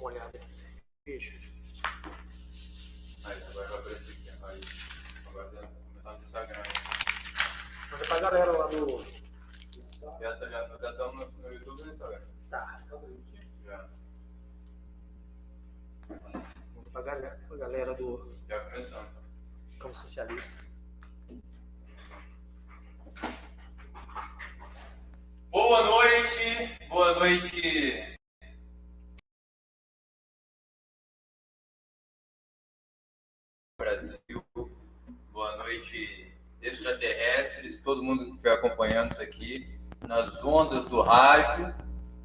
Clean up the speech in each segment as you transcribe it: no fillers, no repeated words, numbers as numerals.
uma olhada aqui. Veja. Aí, agora vai aparecer aqui. Aí, agora vai começar no Instagram. Manda pra galera lá no... Já estamos no YouTube e no Instagram. Tá. Já. Manda pra galera do Já começamos. Campo Socialista. Boa noite! Boa noite! Brasil, boa noite extraterrestres, todo mundo que estiver acompanhando isso aqui nas ondas do rádio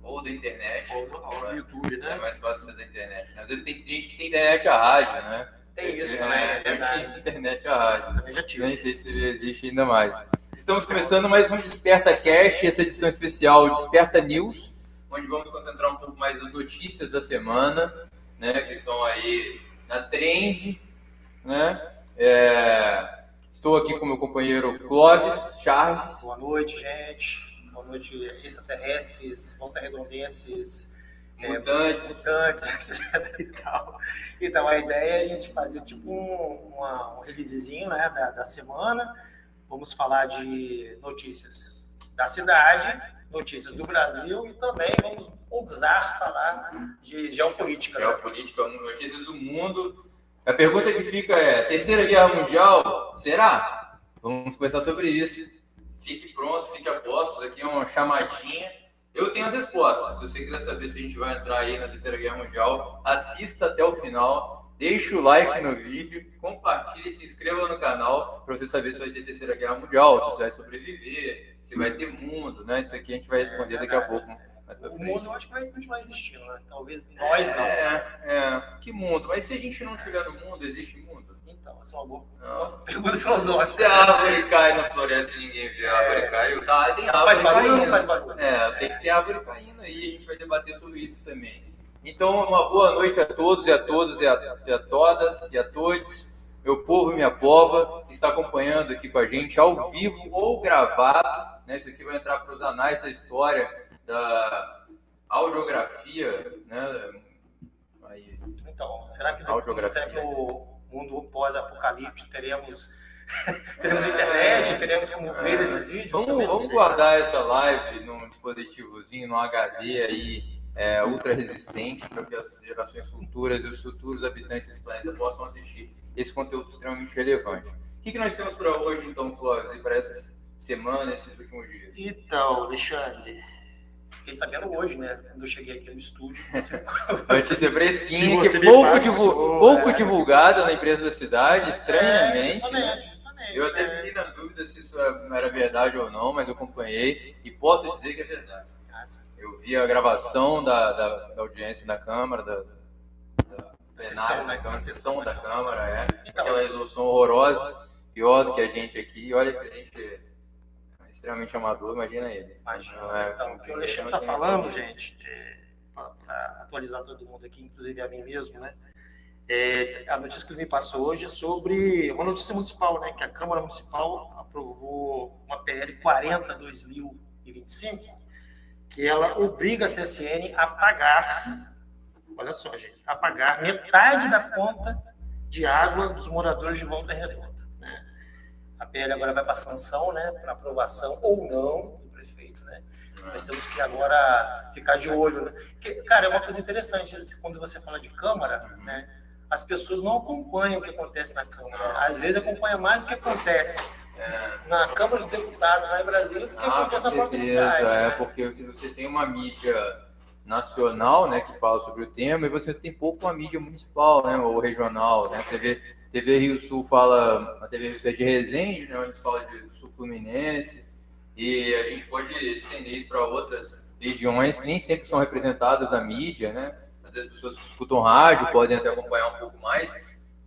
ou da internet. Ou no YouTube, né? É mais fácil fazer a internet, né? Às vezes tem gente que tem internet a rádio, né? Tem isso também, é verdade. Eu tinha internet a rádio. Também já tive. Nem sei se existe ainda mais. Estamos começando mais um Desperta Cast, essa edição especial Desperta News, onde vamos concentrar um pouco mais as notícias da semana, né? Que estão aí na trend, né? Estou aqui com meu companheiro Clóvis Charles. Boa noite, gente. Boa noite, extraterrestres, volta-redondenses, Mutantes. etc. e tal. Então, a ideia é a gente fazer tipo um releasezinho, né, da semana. Vamos falar de notícias da cidade, notícias do Brasil e também vamos ousar falar de geopolítica. Geopolítica, notícias do mundo. A pergunta que fica é: Terceira Guerra Mundial? Será? Vamos conversar sobre isso. Fique pronto, fique a postos. Aqui é uma chamadinha. Eu tenho as respostas. Se você quiser saber se a gente vai entrar aí na Terceira Guerra Mundial, assista até o final. Deixe o like no vídeo, compartilhe, se inscreva no canal para você saber se vai ter Terceira Guerra Mundial, se você vai sobreviver, se vai ter mundo, né? Isso aqui a gente vai responder daqui a pouco. O mundo eu acho que vai continuar existindo, né? Talvez nós não. Que mundo? Mas se a gente não estiver no mundo, existe mundo? Então, essa é uma boa pergunta filosófica. Se a árvore cai na floresta e ninguém vê a árvore caiu, tá? Tem árvore faz barulho caindo. ou não faz barulho? Eu sei que tem árvore caindo aí, a gente vai debater sobre isso também. Então, uma boa noite a todos e a todas e a todas e a todos, meu povo e minha pova, que está acompanhando aqui com a gente ao vivo ou gravado, né? Isso aqui vai entrar para os anais da história, da audiografia, né? Aí, então, será que audiografia. No mundo pós-apocalipse teremos internet, teremos como ver esses vídeos? Vamos guardar essa live num dispositivozinho, num HD aí, ultra resistente, para que as gerações futuras e os futuros habitantes desse planeta possam assistir esse conteúdo extremamente relevante. O que nós temos para hoje, então, Clóvis, e para essa semana, esses últimos dias? Então, Alexandre, fiquei sabendo hoje, né, quando eu cheguei aqui no estúdio. Notícia fresquinha, que pouco divulgada na imprensa da cidade, estranhamente. Justamente. Eu até fiquei na dúvida se isso era verdade ou não, mas eu acompanhei e posso dizer que é verdade. Eu vi a gravação da audiência da Câmara, da sessão da Câmara, aquela resolução horrorosa, pior do que a gente aqui. Olha que a gente é extremamente amador, imagina eles. Então, o que o Alexandre está falando, gente, para atualizar todo mundo aqui, inclusive a mim mesmo, né? A notícia que ele me passou hoje é sobre uma notícia municipal, né? Que a Câmara Municipal aprovou uma PL 40/2025, que ela obriga a CSN a pagar, olha só, gente, a pagar metade da conta de água dos moradores de Volta Redonda, né? A PL agora vai para sanção, né? Para aprovação ou não do prefeito, né? Nós temos que agora ficar de olho, né? Porque, cara, é uma coisa interessante, quando você fala de Câmara, né? As pessoas não acompanham o que acontece na Câmara. Às vezes acompanha mais o que acontece na Câmara dos Deputados lá em Brasília do que acontece na própria cidade. Né? Porque se você tem uma mídia nacional, né, que fala sobre o tema, e você tem pouco uma mídia municipal, né, ou regional, né? Você vê TV Rio Sul fala, a TV Rio Sul é de Resende, né, onde se fala de Sul Fluminense, e a gente pode estender isso para outras regiões que nem sempre são representadas na mídia, né? Às vezes as pessoas que escutam rádio podem até acompanhar um pouco mais,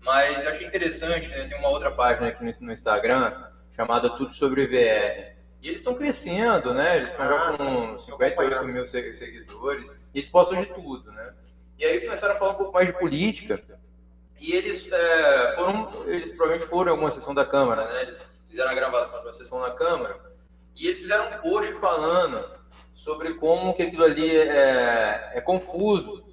mas eu achei interessante, né? Tem uma outra página aqui no Instagram chamada Tudo Sobre VR. E eles estão crescendo, né? Eles estão já com 58 mil seguidores, e eles postam de tudo, né? E aí começaram a falar um pouco mais de política, e eles provavelmente foram em alguma sessão da Câmara, né? Eles fizeram a gravação de uma sessão na Câmara, e eles fizeram um post falando sobre como que aquilo ali é confuso,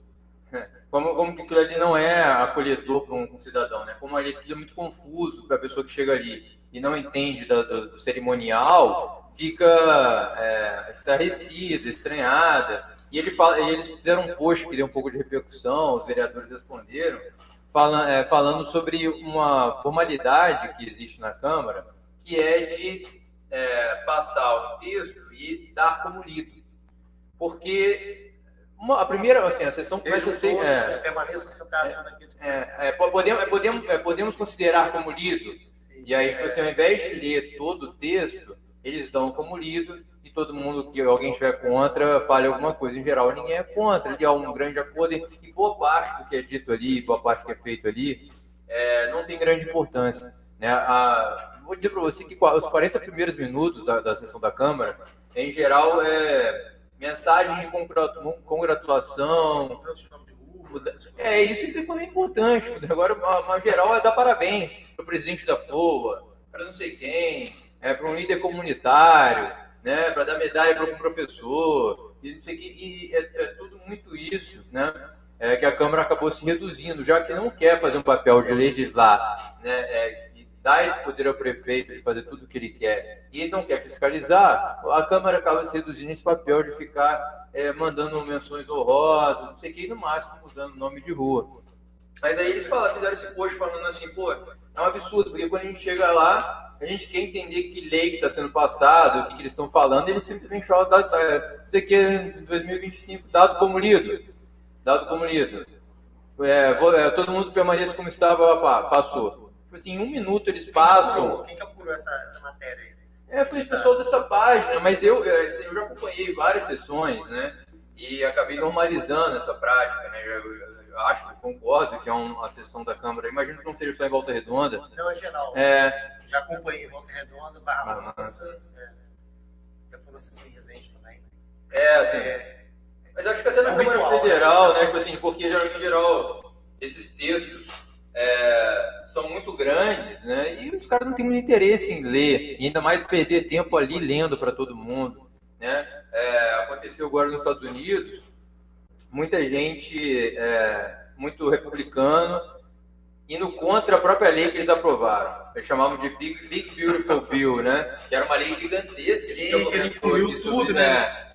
como que aquilo ali não é acolhedor para um cidadão, né? Como ali tudo é muito confuso para a pessoa que chega ali e não entende do cerimonial, fica estarrecida, estranhada. E eles fizeram um post que deu um pouco de repercussão, os vereadores responderam, falando sobre uma formalidade que existe na Câmara, que é de passar o texto e dar como lido. Porque a primeira, assim, a sessão começa a ser... permaneçam sentados podemos considerar como lido. Sim, e aí, tipo assim, ao invés de ler todo o texto, eles dão como lido e todo mundo que alguém estiver contra fale alguma coisa. Em geral, ninguém é contra. Ali há um grande acordo e boa parte do que é dito ali, boa parte do que é feito ali, não tem grande importância. Né? Vou dizer para você que os 40 primeiros minutos da sessão da Câmara, em geral, mensagem de congratulação. Isso é importante. Agora, a geral é dar parabéns para o presidente da FOA, para não sei quem, para um líder comunitário, né, para dar medalha para um professor, e não sei o que. E é tudo muito isso, né? Que a Câmara acabou se reduzindo, já que não quer fazer um papel de legislar, né, dá esse poder ao prefeito de fazer tudo o que ele quer e não quer fiscalizar, a Câmara acaba se reduzindo esse papel de ficar mandando menções honrosas, não sei o que, e no máximo mudando o nome de rua. Mas aí eles fizeram esse post falando assim, pô, é um absurdo, porque quando a gente chega lá, a gente quer entender que lei que está sendo passada, o que eles estão falando, eles simplesmente falam, não sei o que, 2025, dado como lido. Todo mundo permanece como estava, passou. Assim, em um minuto eles passam. Quem que apurou essa matéria aí? Foi o pessoal dessa página, mas eu já acompanhei várias sessões, né? E acabei normalizando essa prática, né? Eu acho, concordo que é uma sessão da Câmara. Imagino que não seja só em Volta Redonda. Não, é geral. Já acompanhei Volta Redonda, Barra Mansa. Já fui na sessão de Resende também. Mas acho que até na Câmara Federal, né? Tipo assim, porque em geral esses textos são muito grandes, né? E os caras não têm muito interesse em ler, e ainda mais perder tempo ali lendo para todo mundo, né? Aconteceu agora nos Estados Unidos, muita gente muito republicano indo contra a própria lei que eles aprovaram. Eles chamavam de Big Beautiful Bill, né? Que era uma lei gigantesca. Sim, que ele incluiu tudo, né?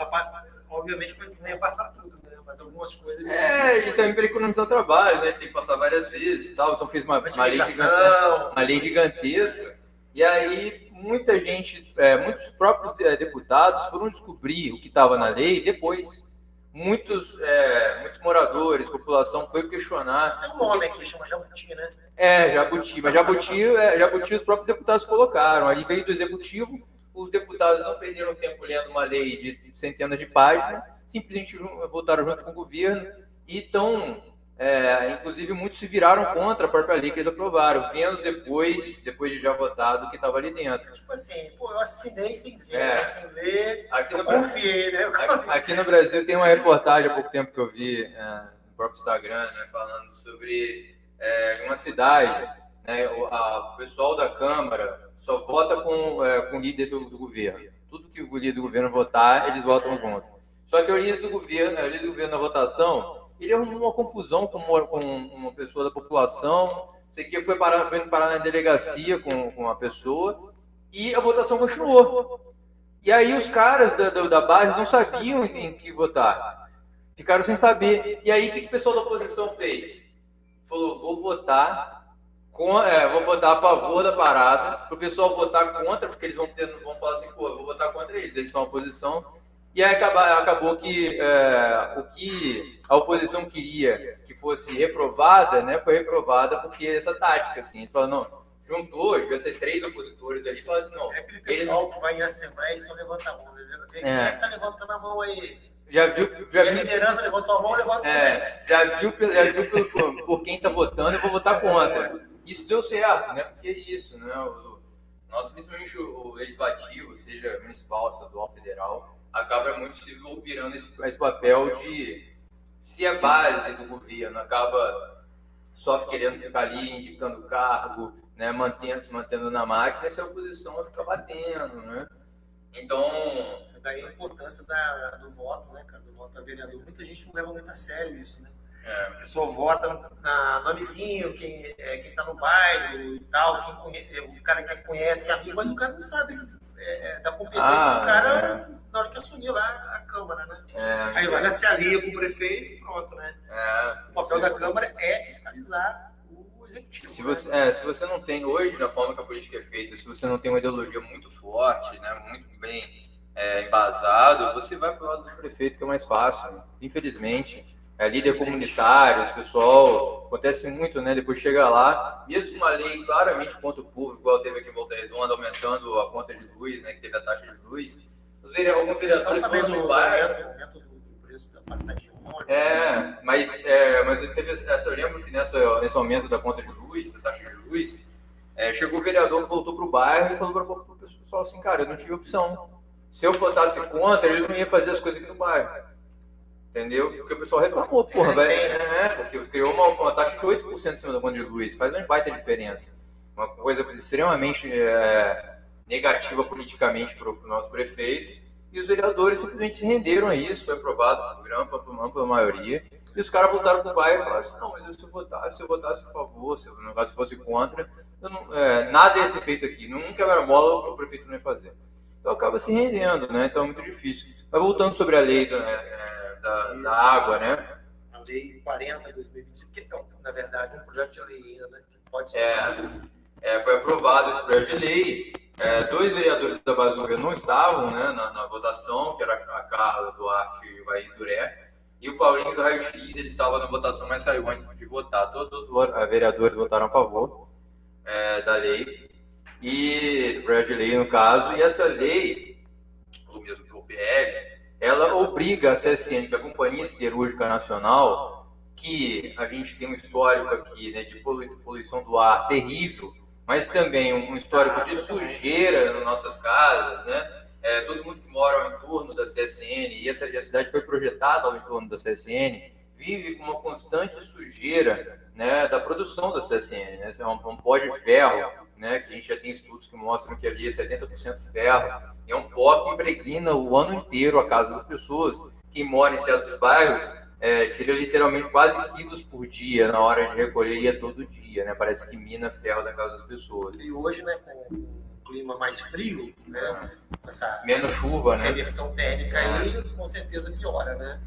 Obviamente não ia passar tudo, né? Mas algumas coisas... E também para economizar trabalho, né? Tem que passar várias vezes e tal. Então fez uma lei gigantesca. E aí muita gente, muitos próprios deputados foram descobrir o que estava na lei depois. Muitos moradores, população foi questionar... Isso tem um nome aqui, chama Jabuti, né? Jabuti. Mas Jabuti os próprios deputados colocaram. Ali veio do Executivo, os deputados não perderam tempo lendo uma lei de centenas de páginas, simplesmente votaram junto com o governo e estão, inclusive, muitos se viraram contra a própria lei que eles aprovaram, vendo depois de já votado o que estava ali dentro. Tipo assim, eu assinei sem ver, eu confiei, né? Aqui no Brasil tem uma reportagem há pouco tempo que eu vi no próprio Instagram, né, falando sobre uma cidade, né, o pessoal da Câmara só vota com o líder do governo. Tudo que o líder do governo votar, eles votam junto. Só que o líder do governo na votação, ele arrumou uma confusão com uma pessoa da população, sei que foi indo parar na delegacia com uma pessoa, e a votação continuou. E aí os caras da base não sabiam em que votar. Ficaram sem saber. E aí o que o pessoal da oposição fez? Falou, vou votar a favor da parada, para o pessoal votar contra, porque eles vão falar assim, pô, eu vou votar contra eles são a oposição. E aí acabou que o que a oposição queria que fosse reprovada, né, foi reprovada porque essa tática, assim, eles falaram, não, juntou, devia ser 3 opositores ali, e falaram assim, não... É aquele pessoal que vai em assembleia e só levanta a mão, né? Quem é que tá levantando a mão aí? Já viu, a liderança levantou a mão, levanta a mão. Já viu por quem está votando, eu vou votar contra. Isso deu certo, né? Porque é isso, né? Principalmente o legislativo, seja municipal, estadual, federal, acaba muito se virando esse papel de se a base do governo acaba só querendo ficar ali indicando cargo, né? Se mantendo na máquina, se a oposição vai ficar batendo, né? Então... Daí a importância do voto, né, cara? Do voto a vereador. Muita gente não leva muito a sério isso, né? A pessoa vota no amiguinho, quem está no bairro e tal, o cara que conhece, que é amigo, mas o cara não sabe da competência do cara na hora que assumiu lá a Câmara, né? Aí vai se alia com o prefeito e pronto, né? O papel da Câmara é fiscalizar o executivo. Se você não tem, hoje, na forma que a política é feita, se você não tem uma ideologia muito forte, né, muito bem embasado, você vai para o lado do prefeito, que é mais fácil, né? Infelizmente. Líder comunitário, esse pessoal, acontece muito, né? Depois chega lá, mesmo uma lei claramente contra o povo, igual teve aqui em Volta Redonda, aumentando a conta de luz, né? Que teve a taxa de luz. Alguns vereadores também do aumento do preço da passagem. Mas teve eu lembro que nesse aumento da conta de luz, da taxa de luz, chegou o vereador que voltou para o bairro e falou para o pessoal assim, cara, eu não tive opção. Se eu votasse contra, ele não ia fazer as coisas aqui no bairro. Entendeu? Porque o pessoal reclamou, porra, porque criou uma taxa de 8% em cima da conta de luz, faz uma baita diferença. Uma coisa extremamente negativa politicamente para o nosso prefeito, e os vereadores simplesmente se renderam a isso, foi aprovado por ampla maioria, e os caras voltaram para o bairro e falaram assim, não, mas se eu votasse a favor, se o negócio fosse contra, nada ia ser feito aqui, não quebra mola o prefeito não ia fazer. Então acaba se rendendo, né? Então é muito difícil. Mas voltando sobre a lei da água, né? A lei 40 de 2025, que na verdade é um projeto de lei ainda, né? Que pode ser foi aprovado esse projeto de lei. 2 vereadores da base do governo não estavam, né, na votação, que era a Carla Duarte e o Vaí Duré, e o Paulinho do Raio X, ele estava na votação, mas saiu antes de votar. Todos os vereadores votaram a favor da lei, e do projeto de lei, no caso, e essa lei, ou mesmo que o PL, ela obriga a CSN, que é a Companhia Siderúrgica Nacional, que a gente tem um histórico aqui, né, de poluição do ar terrível, mas também um histórico de sujeira nas nossas casas, né? Todo mundo que mora ao entorno da CSN, e a cidade foi projetada ao entorno da CSN, vive com uma constante sujeira, né, da produção da CSN, né? É um pó de ferro, né, que a gente já tem estudos que mostram que ali é 70% ferro, e é um pó que impregna o ano inteiro a casa das pessoas. Quem mora em certos bairros tira literalmente quase quilos por dia na hora de recolher, e todo dia, né? Parece que mina ferro da casa das pessoas. E hoje, né, com um clima mais frio, né, menos chuva, né? Reversão térmica aí, com certeza piora, né?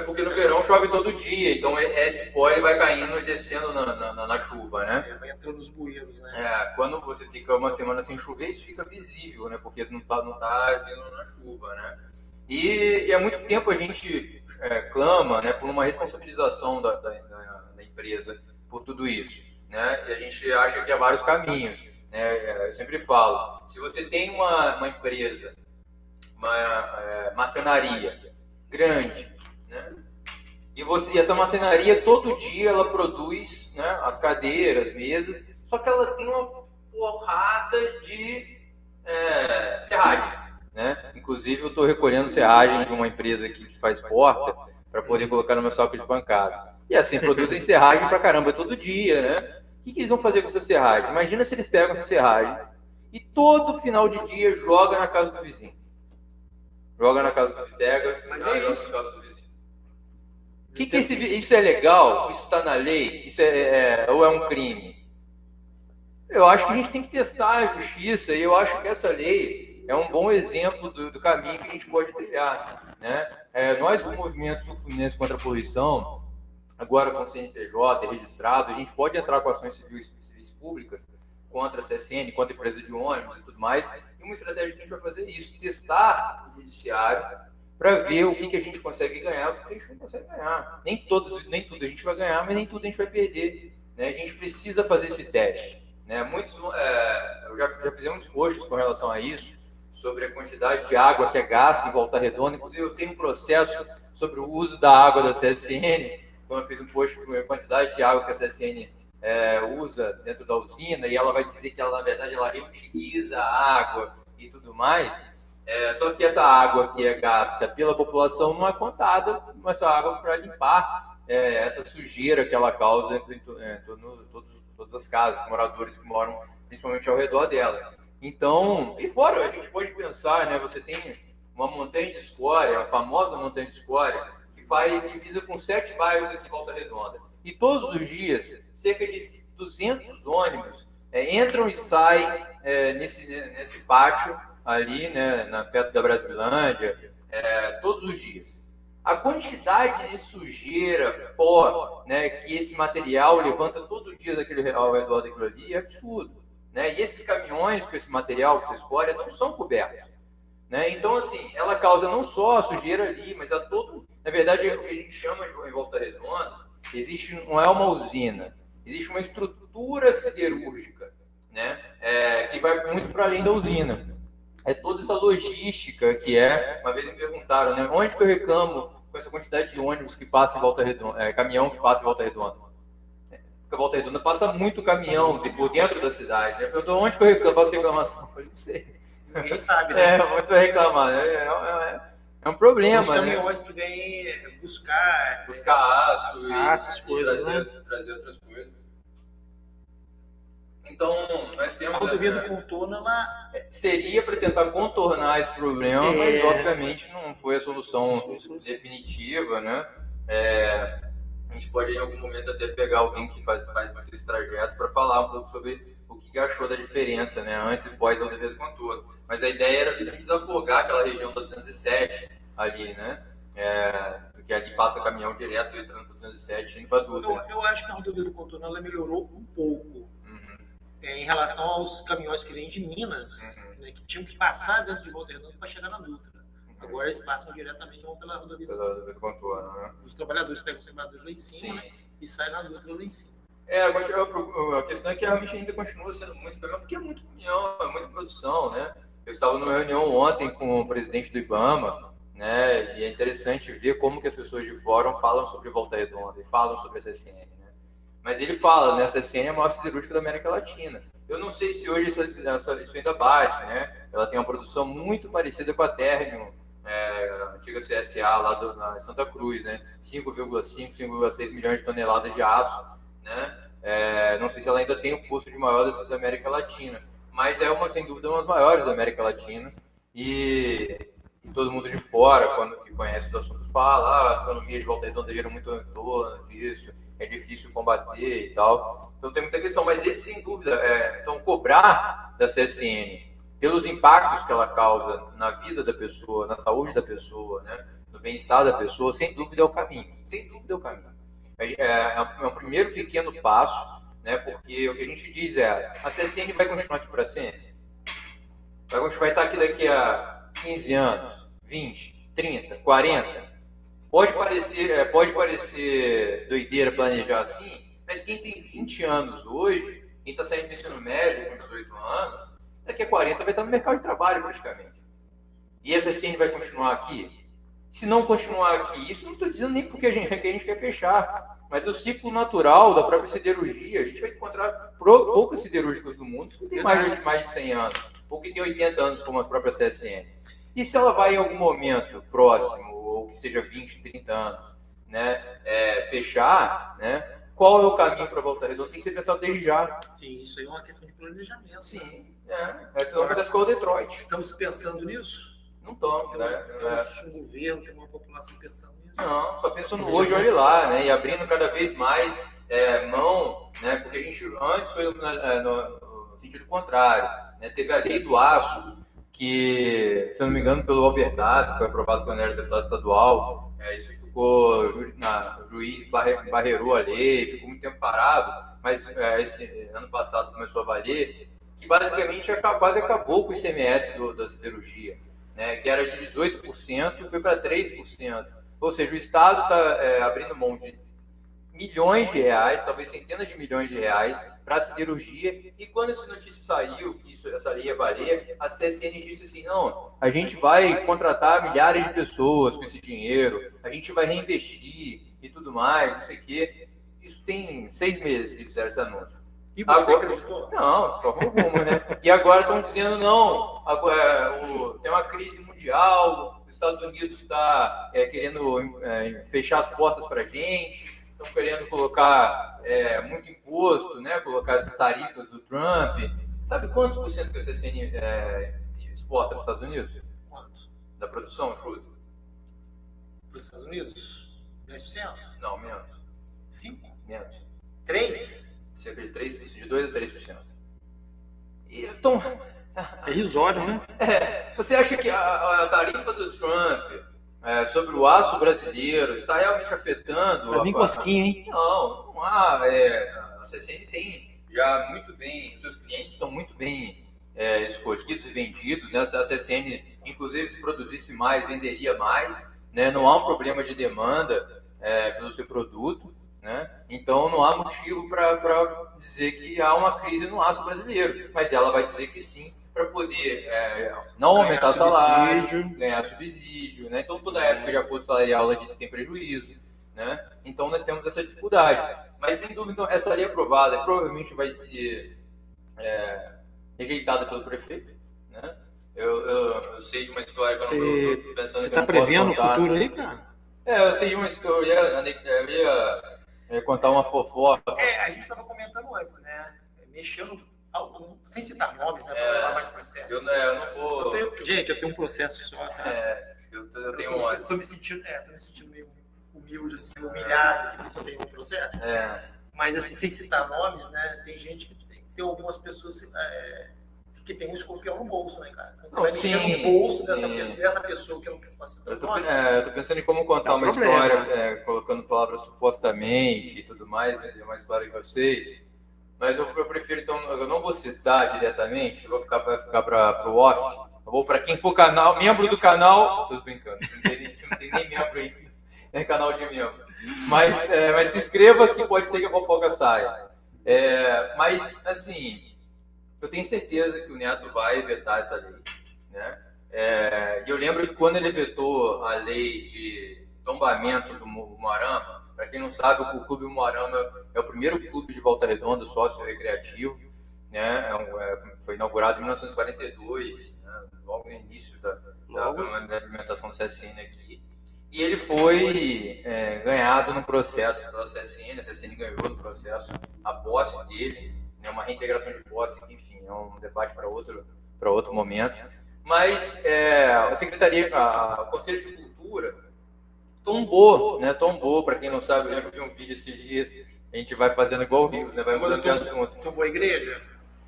Porque no verão chove todo dia, então esse pó ele vai caindo e descendo na chuva, né? Vai entrando nos bueiros, né? Quando você fica uma semana sem chover, isso fica visível, né? Porque não tá vindo na chuva, né? E há muito tempo a gente clama, né, por uma responsabilização da empresa por tudo isso, né? E a gente acha que há vários caminhos, né? Eu sempre falo, se você tem uma empresa, uma marcenaria grande, né? E essa marcenaria todo dia ela produz, né, as cadeiras, mesas, só que ela tem uma porrada de serragem, né? Inclusive eu estou recolhendo serragem de uma empresa aqui que faz porta para poder colocar no meu saco de pancada. E assim produzem serragem pra caramba todo dia, né? O que eles vão fazer com essa serragem? Imagina se eles pegam essa serragem e todo final de dia joga na casa do vizinho. Joga na casa do pega, mas joga isso. na casa do vizinho. Isso é legal? Isso está na lei? Isso ou é um crime? Eu acho que a gente tem que testar a justiça, e eu acho que essa lei é um bom exemplo do caminho que a gente pode trilhar, né? Nós, como Movimento Sul Fluminense contra a Poluição, agora com o CNPJ registrado, a gente pode entrar com ações civis públicas contra a CSN, contra a empresa de ônibus e tudo mais, e uma estratégia que a gente vai fazer é isso, testar o judiciário para ver o que a gente consegue ganhar, porque a gente não consegue ganhar. Nem tudo a gente vai ganhar, mas nem tudo a gente vai perder, né? A gente precisa fazer esse teste, né? Eu já fizemos posts com relação a isso, sobre a quantidade de água que é gasta em Volta Redonda. Inclusive, eu tenho um processo sobre o uso da água da CSN, quando eu fiz um post com a quantidade de água que a CSN usa dentro da usina, e ela vai dizer que ela, na verdade, ela reutiliza a água e tudo mais. Só que essa água que é gasta pela população não é contada com essa água para limpar essa sujeira que ela causa em todas as casas, moradores que moram principalmente ao redor dela. Então, e fora, a gente pode pensar, né? Você tem uma montanha de escória, a famosa montanha de escória, que faz divisa com 7 bairros aqui em Volta Redonda. E todos os dias, cerca de 200 ônibus entram e saem nesse pátio ali, né, perto da Brasilândia, todos os dias. A quantidade de sujeira, pó, né, que esse material levanta todo dia ao redor daquilo ali é absurdo. Né? E esses caminhões com esse material que você escolhe não são cobertos. Né? Então, assim, ela causa não só a sujeira ali, mas a todo... Na verdade, o que a gente chama de em Volta Redonda, não é uma usina, existe uma estrutura siderúrgica, né? Que vai muito para além da usina. É toda essa logística que uma vez me perguntaram, né, onde que eu reclamo com essa quantidade de ônibus que passa em Volta Redonda, caminhão que passa em Volta Redonda? Porque a Volta Redonda passa muito caminhão por dentro da cidade, né? Perguntou onde que eu reclamo, faço reclamação? Eu falei, não sei. Ninguém sabe, né? Muito vai reclamar, né? É um problema, os caminhões, né? Que vêm buscar aço essas coisas, trazer outras coisas. Então, nós temos... A rodovia do contorno, seria para tentar contornar esse problema, mas obviamente não foi a solução definitiva, né? A gente pode em algum momento até pegar alguém que faz muito esse trajeto para falar um pouco sobre o que achou da diferença, né? Antes e pós a rodovia do contorno. Mas a ideia era justamente desafogar aquela região da 207 ali, né? Porque ali passa caminhão direto entrando para 207 indo para Dutra. Eu acho que a rodovia do contorno ela melhorou um pouco. Em relação aos caminhões que vêm de Minas, né, que tinham que passar dentro de Volta Redonda para chegar na Dutra. Agora eles passam diretamente vão pela rodovia do contorno, né? Os trabalhadores pegam os trabalhadores lá em cima, né, e saem na Dutra lá em cima. A questão é que realmente ainda continua sendo muito caminhão, porque é muito caminhão, é muita produção, né? Eu estava numa reunião ontem com o presidente do IBAMA, né? E é interessante ver como que as pessoas de fórum falam sobre Volta Redonda e falam sobre a CSN, né? Mas ele fala, né, a CSN é a maior siderúrgica da América Latina. Eu não sei se hoje isso ainda bate, né? Ela tem uma produção muito parecida com a Ternium, a antiga CSA lá na Santa Cruz, né? 5,5, 5,6 milhões de toneladas de aço, né? Não sei se ela ainda tem o custo de maior da América Latina, mas sem dúvida, uma das maiores da América Latina. E todo mundo de fora, que conhece o assunto, fala a economia de Volta Redonda gira muito em torno disso, é difícil combater e tal. Então tem muita questão, mas esse, sem dúvida, então cobrar da CSN pelos impactos que ela causa na vida da pessoa, na saúde da pessoa, né, no bem-estar da pessoa, sem dúvida é o caminho. Sem dúvida é o caminho. É um primeiro pequeno passo, né, porque o que a gente diz a CSN vai continuar aqui para sempre. Vai estar aqui daqui a 15 anos, 20, 30, 40. Pode parecer doideira planejar assim, mas quem tem 20 anos hoje, quem está saindo do ensino médio com 18 anos, daqui a 40 vai estar no mercado de trabalho praticamente. E essa CSN vai continuar aqui? Se não continuar aqui, isso não estou dizendo nem porque a gente quer fechar, mas o ciclo natural da própria siderurgia, a gente vai encontrar poucas siderúrgicas do mundo que tem mais de 100 anos, ou que tem 80 anos como as próprias CSN. E se ela vai em algum momento próximo, ou que seja 20, 30 anos, né, fechar, né, qual é o caminho para Volta Redonda? Tem que ser pensado desde já. Sim, isso aí é uma questão de planejamento. Sim, senão acontece com o Detroit. Estamos pensando nisso? Não estamos, né? Temos um governo, tem uma população pensando nisso. Não, só pensando hoje, olha lá, né, e abrindo cada vez mais mão, né, porque a gente antes foi no sentido contrário, né, teve a lei do aço, que, se eu não me engano, pelo Albertazzi, que foi aprovado quando era deputado estadual, isso ficou, o juiz barreirou a lei, ficou muito tempo parado, mas esse ano passado começou a valer, que basicamente quase acabou com o ICMS da siderurgia, né, que era de 18%, foi para 3%. Ou seja, o Estado está abrindo mão de milhões de reais, talvez centenas de milhões de reais, para a siderurgia. E quando essa notícia saiu, que essa lei ia valer, a CSN disse assim, não, a gente vai contratar milhares de pessoas com esse dinheiro, a gente vai reinvestir e tudo mais, não sei o quê. Isso tem 6 meses que eles fizeram esse anúncio. E você acreditou? Não, de forma alguma, né? E agora estão dizendo, não, tem uma crise mundial, os Estados Unidos está querendo fechar as portas para a gente, estão querendo colocar muito imposto, né? Colocar essas tarifas do Trump. Sabe quantos por cento que a CSN exporta para os Estados Unidos? Quantos? Da produção, chuta? Para os Estados Unidos? 10%? Não, menos. 5%? Menos. 3%? Cerca de 3%, de 2% a 3%. Então, É irrisório, né? você acha que a tarifa do Trump sobre o aço brasileiro está realmente afetando? Pra mim, cosquinha, hein? Não há. A CSN tem já muito bem, os seus clientes estão muito bem escolhidos e vendidos, né? A CSN, inclusive, se produzisse mais, venderia mais, né? Não há um problema de demanda pelo seu produto, né? Então não há motivo para dizer que há uma crise no aço brasileiro, mas ela vai dizer que sim, para poder não aumentar salário, ganhar subsídio, né? Então toda época de acordo salarial ela diz que tem prejuízo, né? Então nós temos essa dificuldade, mas sem dúvida essa lei aprovada provavelmente vai ser rejeitada pelo prefeito, né? Eu sei de uma história que eu não estou pensando que eu não posso contar. Você está prevendo o futuro aí, cara? Eu sei de uma história, eu ia contar uma fofoca. A gente estava comentando antes, né? Mexendo, sem citar nomes, né? Para levar mais processo. Eu não vou. Gente, eu tenho um processo só, tá? Eu tô me sentindo meio humilde, assim, meio humilhado aqui, porque eu tenho um processo. Mas, assim, sem citar nomes, né? Tem gente que tem algumas pessoas que tem um escorpião no bolso, né, cara? Quando você vai mexer no bolso dessa pessoa que eu não posso citar nome. Eu tô pensando em como contar uma história, colocando palavras supostamente e tudo mais, né? É uma história que eu sei. Mas eu prefiro, então, eu não vou citar diretamente, vai ficar para o off. Eu vou para quem for membro do canal. Tô brincando, não tem nem membro ainda, nem canal de membro. Mas se inscreva que pode ser que a fofoca saia. Mas, assim, eu tenho certeza que o Neto vai vetar essa lei, né? E eu lembro que quando ele vetou a lei de tombamento do Umuarama, para quem não sabe, o Clube Umuarama é o primeiro clube de Volta Redonda sócio-recreativo, né? Foi inaugurado em 1942, né? Logo no início da implementação do CSN aqui. E ele foi ganhado no processo pela CSN, a CSN ganhou no processo a posse dele, né? Uma reintegração de posse, enfim, é um debate para outro momento. Mas a Secretaria, o Conselho de Cultura tombou, para quem não sabe, eu vi um vídeo esses dias, a gente vai fazendo igual o Rio, né? Vai mudando de assunto. Tombou a igreja?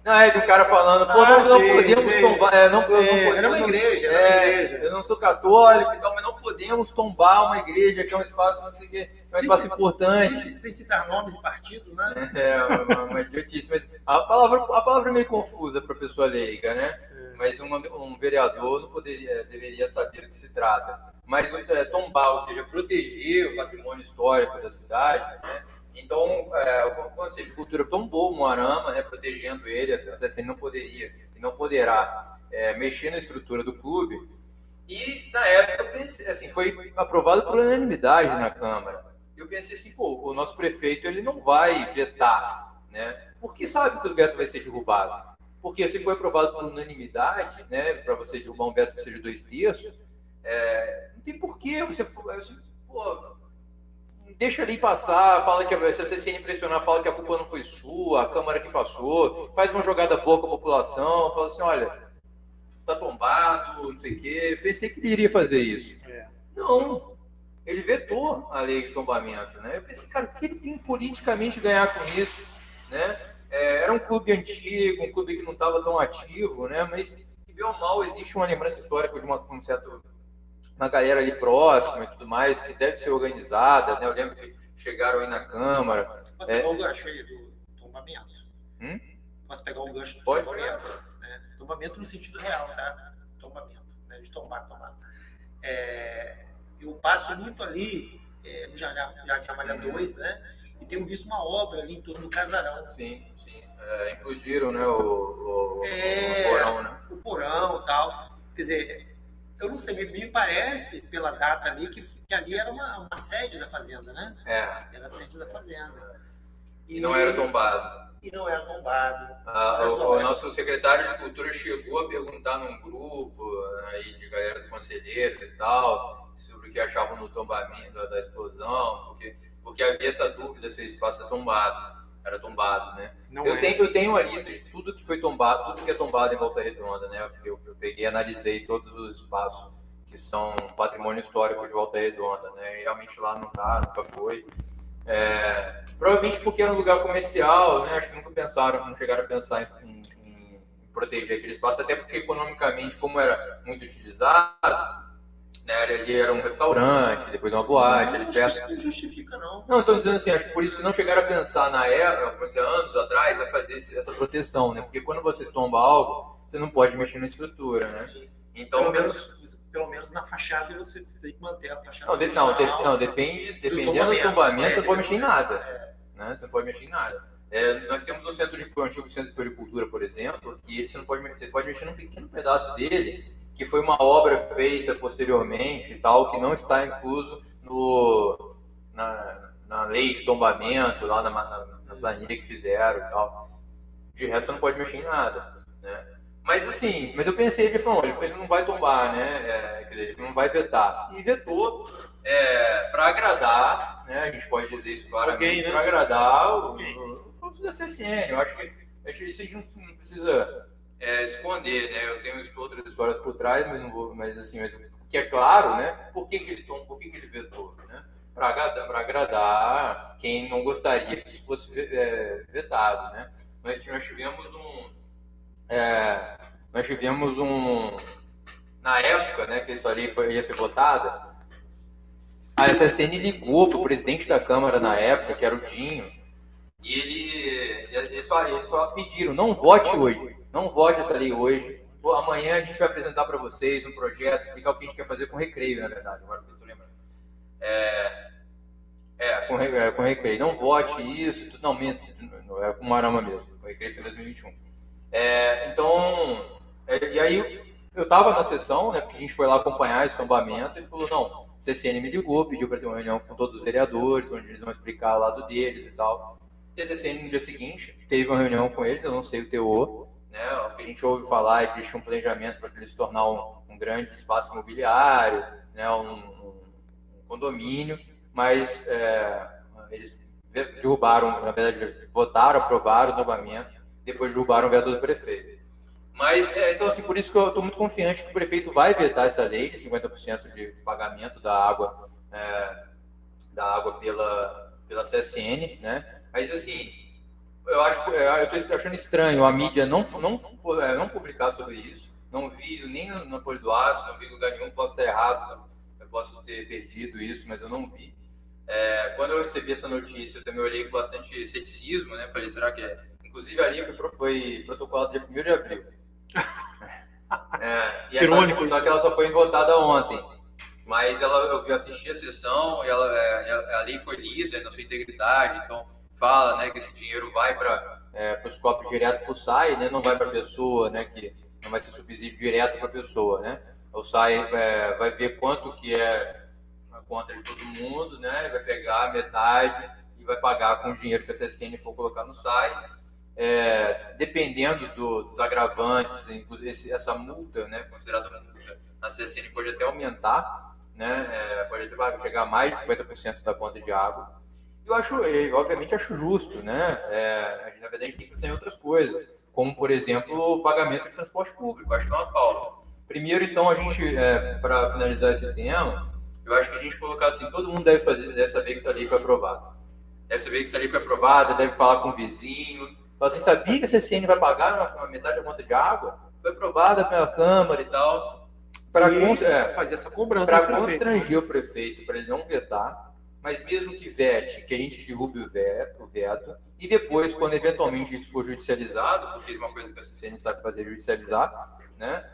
Do cara falando, não podemos tombar. Era uma igreja, eu não sou católico e tal, mas não podemos tombar uma igreja, que é um espaço, não sei o quê, é um espaço importante. Sem citar nomes e partidos, né? Uma idiotice, mas a palavra é meio confusa para a pessoa leiga, né? Mas um vereador não deveria saber do que se trata. Mas tombar, ou seja, proteger o patrimônio histórico da cidade, né? Então, o Conselho de Cultura tombou o Umuarama, né, protegendo ele, a CSN não poderia e não poderá mexer na estrutura do clube. E, na época, eu pensei, assim, foi aprovado por unanimidade na Câmara. Eu pensei assim, o nosso prefeito ele não vai vetar, né? Porque sabe que o veto vai ser derrubado. Porque se foi aprovado por unanimidade, né, para você derrubar um veto que seja 2/3, não tem porquê você deixa ali passar, fala que se a CSN pressionar, fala que a culpa não foi sua, a Câmara que passou, faz uma jogada boa com a população, fala assim, olha, tá tombado, não sei o quê. Pensei que ele iria fazer isso. Não, ele vetou a lei de tombamento, né? Eu pensei, cara, o que ele tem politicamente ganhar com isso, né? Era um clube antigo, um clube que não estava tão ativo, né? Mas, bem ou mal, existe uma lembrança histórica de uma galera ali próxima e tudo mais, que deve ser organizada, né? Eu lembro que chegaram aí na Câmara. Posso pegar o gancho aí do tombamento? Posso pegar o gancho do tombamento? Tombamento no sentido real, tá? Tombamento, né? De tombar. Eu passo muito ali, no Jardim Amália 2, né? E tenho visto uma obra ali em torno do casarão. Sim. Implodiram, né? O porão, né? O porão e tal. Quer dizer, eu não sei, me parece, pela data ali, que ali era uma sede da fazenda, né? Era a sede da fazenda. E não era tombado. O nosso secretário de Cultura chegou a perguntar num grupo aí de galera de conselheiros e tal, sobre o que achavam do tombamento, da explosão, porque havia essa dúvida se o espaço era tombado, né? Eu tenho a lista de tudo que foi tombado, tudo que é tombado em Volta Redonda, né? Eu peguei e analisei todos os espaços que são patrimônio histórico de Volta Redonda, né? E realmente lá não tá, nunca foi. Provavelmente porque era um lugar comercial, né? Acho que não chegaram a pensar em proteger aquele espaço, até porque economicamente, como era muito utilizado, né, ali era um restaurante, depois uma boate, ali perto. Não justifica, não. Não, estou dizendo assim, acho que por isso que não chegaram a pensar na época, anos atrás, a fazer essa proteção, né? Porque quando você tomba algo, você não pode mexer na estrutura, né? Sim. Então, pelo menos na fachada você tem que manter a fachada. Dependendo do tombamento, você não pode mexer em nada. Né? Você não pode mexer em nada. Nós temos o antigo Centro de Floricultura, por exemplo, que você pode mexer num pequeno pedaço dele, que foi uma obra feita posteriormente e tal, que não está incluso na lei de tombamento, lá na planilha que fizeram e tal. De resto, você não pode mexer em nada, né? Mas assim, eu pensei, ele falou, ele não vai tombar, né? Ele não vai vetar. E vetou para agradar, né? A gente pode dizer isso claramente, para agradar o povo da CSN. Eu acho que isso a gente não precisa esconder, né? Eu tenho outras histórias por trás, mas não vou, mas o que é claro, né? Por que ele vetou, né? Para agradar quem não gostaria que isso fosse vetado, né? Nós tivemos na época, né, que isso ali ia ser votada, a SSN ligou para o presidente da Câmara na época, que era o Dinho, e eles só pediram, não vote hoje, não vote essa lei hoje, amanhã a gente vai apresentar para vocês um projeto, explicar o que a gente quer fazer com recreio, na verdade, agora que eu estou lembrando. Com recreio, não vote isso, não, minto, é com Marama mesmo, o recreio foi em 2021. E aí eu estava na sessão, né, porque a gente foi lá acompanhar esse tombamento, e ele falou, não, a CSN me ligou, pediu para ter uma reunião com todos os vereadores, onde eles vão explicar o lado deles e tal. E a CSN no dia seguinte teve uma reunião com eles, eu não sei o teor, né, o que a gente ouve falar é que eles tinham um planejamento para ele se tornar um grande espaço imobiliário, né, um condomínio, mas eles derrubaram, na verdade, votaram, aprovaram o tombamento, depois derrubaram o veto do prefeito. Mas, então, assim, por isso que eu estou muito confiante que o prefeito vai vetar essa lei de 50% de pagamento da água pela CSN, né? Mas, assim, eu estou achando estranho a mídia não publicar sobre isso. Não vi nem na Folha do Aço, não vi em lugar nenhum, posso estar errado, eu posso ter perdido isso, mas eu não vi. Quando eu recebi essa notícia, eu também olhei com bastante ceticismo, né? Falei, será que é? Inclusive, ali foi protocolado dia 1º de abril. Só que ela só foi votada ontem. Mas eu assisti a sessão, e a lei foi lida na sua integridade, então fala, né, que esse dinheiro vai para os cofres direto para o SAI, né, não vai para a pessoa, né, que não vai ser subsídio direto para a pessoa, né? O SAI vai ver quanto que é a conta de todo mundo, né, vai pegar metade e vai pagar com o dinheiro que a CSN for colocar no SAI. Dependendo dos agravantes, essa multa, né, considerada uma multa, a CSN pode até aumentar, né, pode até chegar a mais de 50% da conta de água. Obviamente acho justo, né? Na verdade a gente tem que pensar em outras coisas, como por exemplo o pagamento de transporte público. Acho que é uma pauta. Primeiro, então, a gente, para finalizar esse tema, eu acho que a gente colocar assim, todo mundo deve saber que essa lei foi aprovada. Deve saber que essa lei foi aprovada, deve falar com o vizinho. Você sabia que a CSN vai pagar a metade da conta de água? Foi aprovada pela Câmara e tal. Para fazer essa cobrança. Para constranger o prefeito, para ele não vetar, mas mesmo que vete, que a gente derrube o veto, e depois, quando eventualmente isso for judicializado, porque é uma coisa que a CSN sabe fazer, judicializar, né?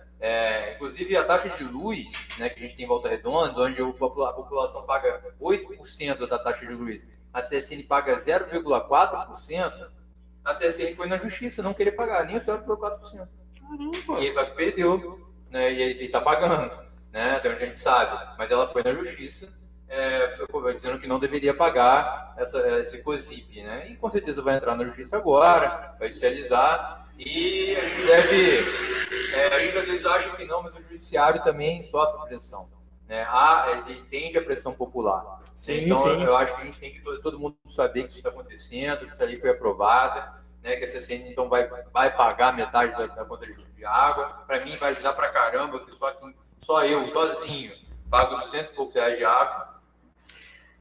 Inclusive a taxa de luz, né, que a gente tem em Volta Redonda, onde a população paga 8% da taxa de luz, a CSN paga 0,4%, a CSN foi na justiça, não queria pagar nem o 0,4%. Caramba! E só que perdeu, né, e está pagando, né, até onde a gente sabe. Mas ela foi na justiça, dizendo que não deveria pagar esse COSIP, né? E com certeza vai entrar na justiça agora, vai judicializar, e a gente às vezes acha que não, mas o judiciário também sofre pressão, né? Ele entende a pressão popular. Sim, então, sim. Eu acho que a gente tem que todo mundo saber que isso está acontecendo, que essa lei foi aprovada, né? Que a CSN então vai pagar metade da conta de água. Para mim vai ajudar para caramba, que só eu, sozinho, pago 200 e poucos reais de água.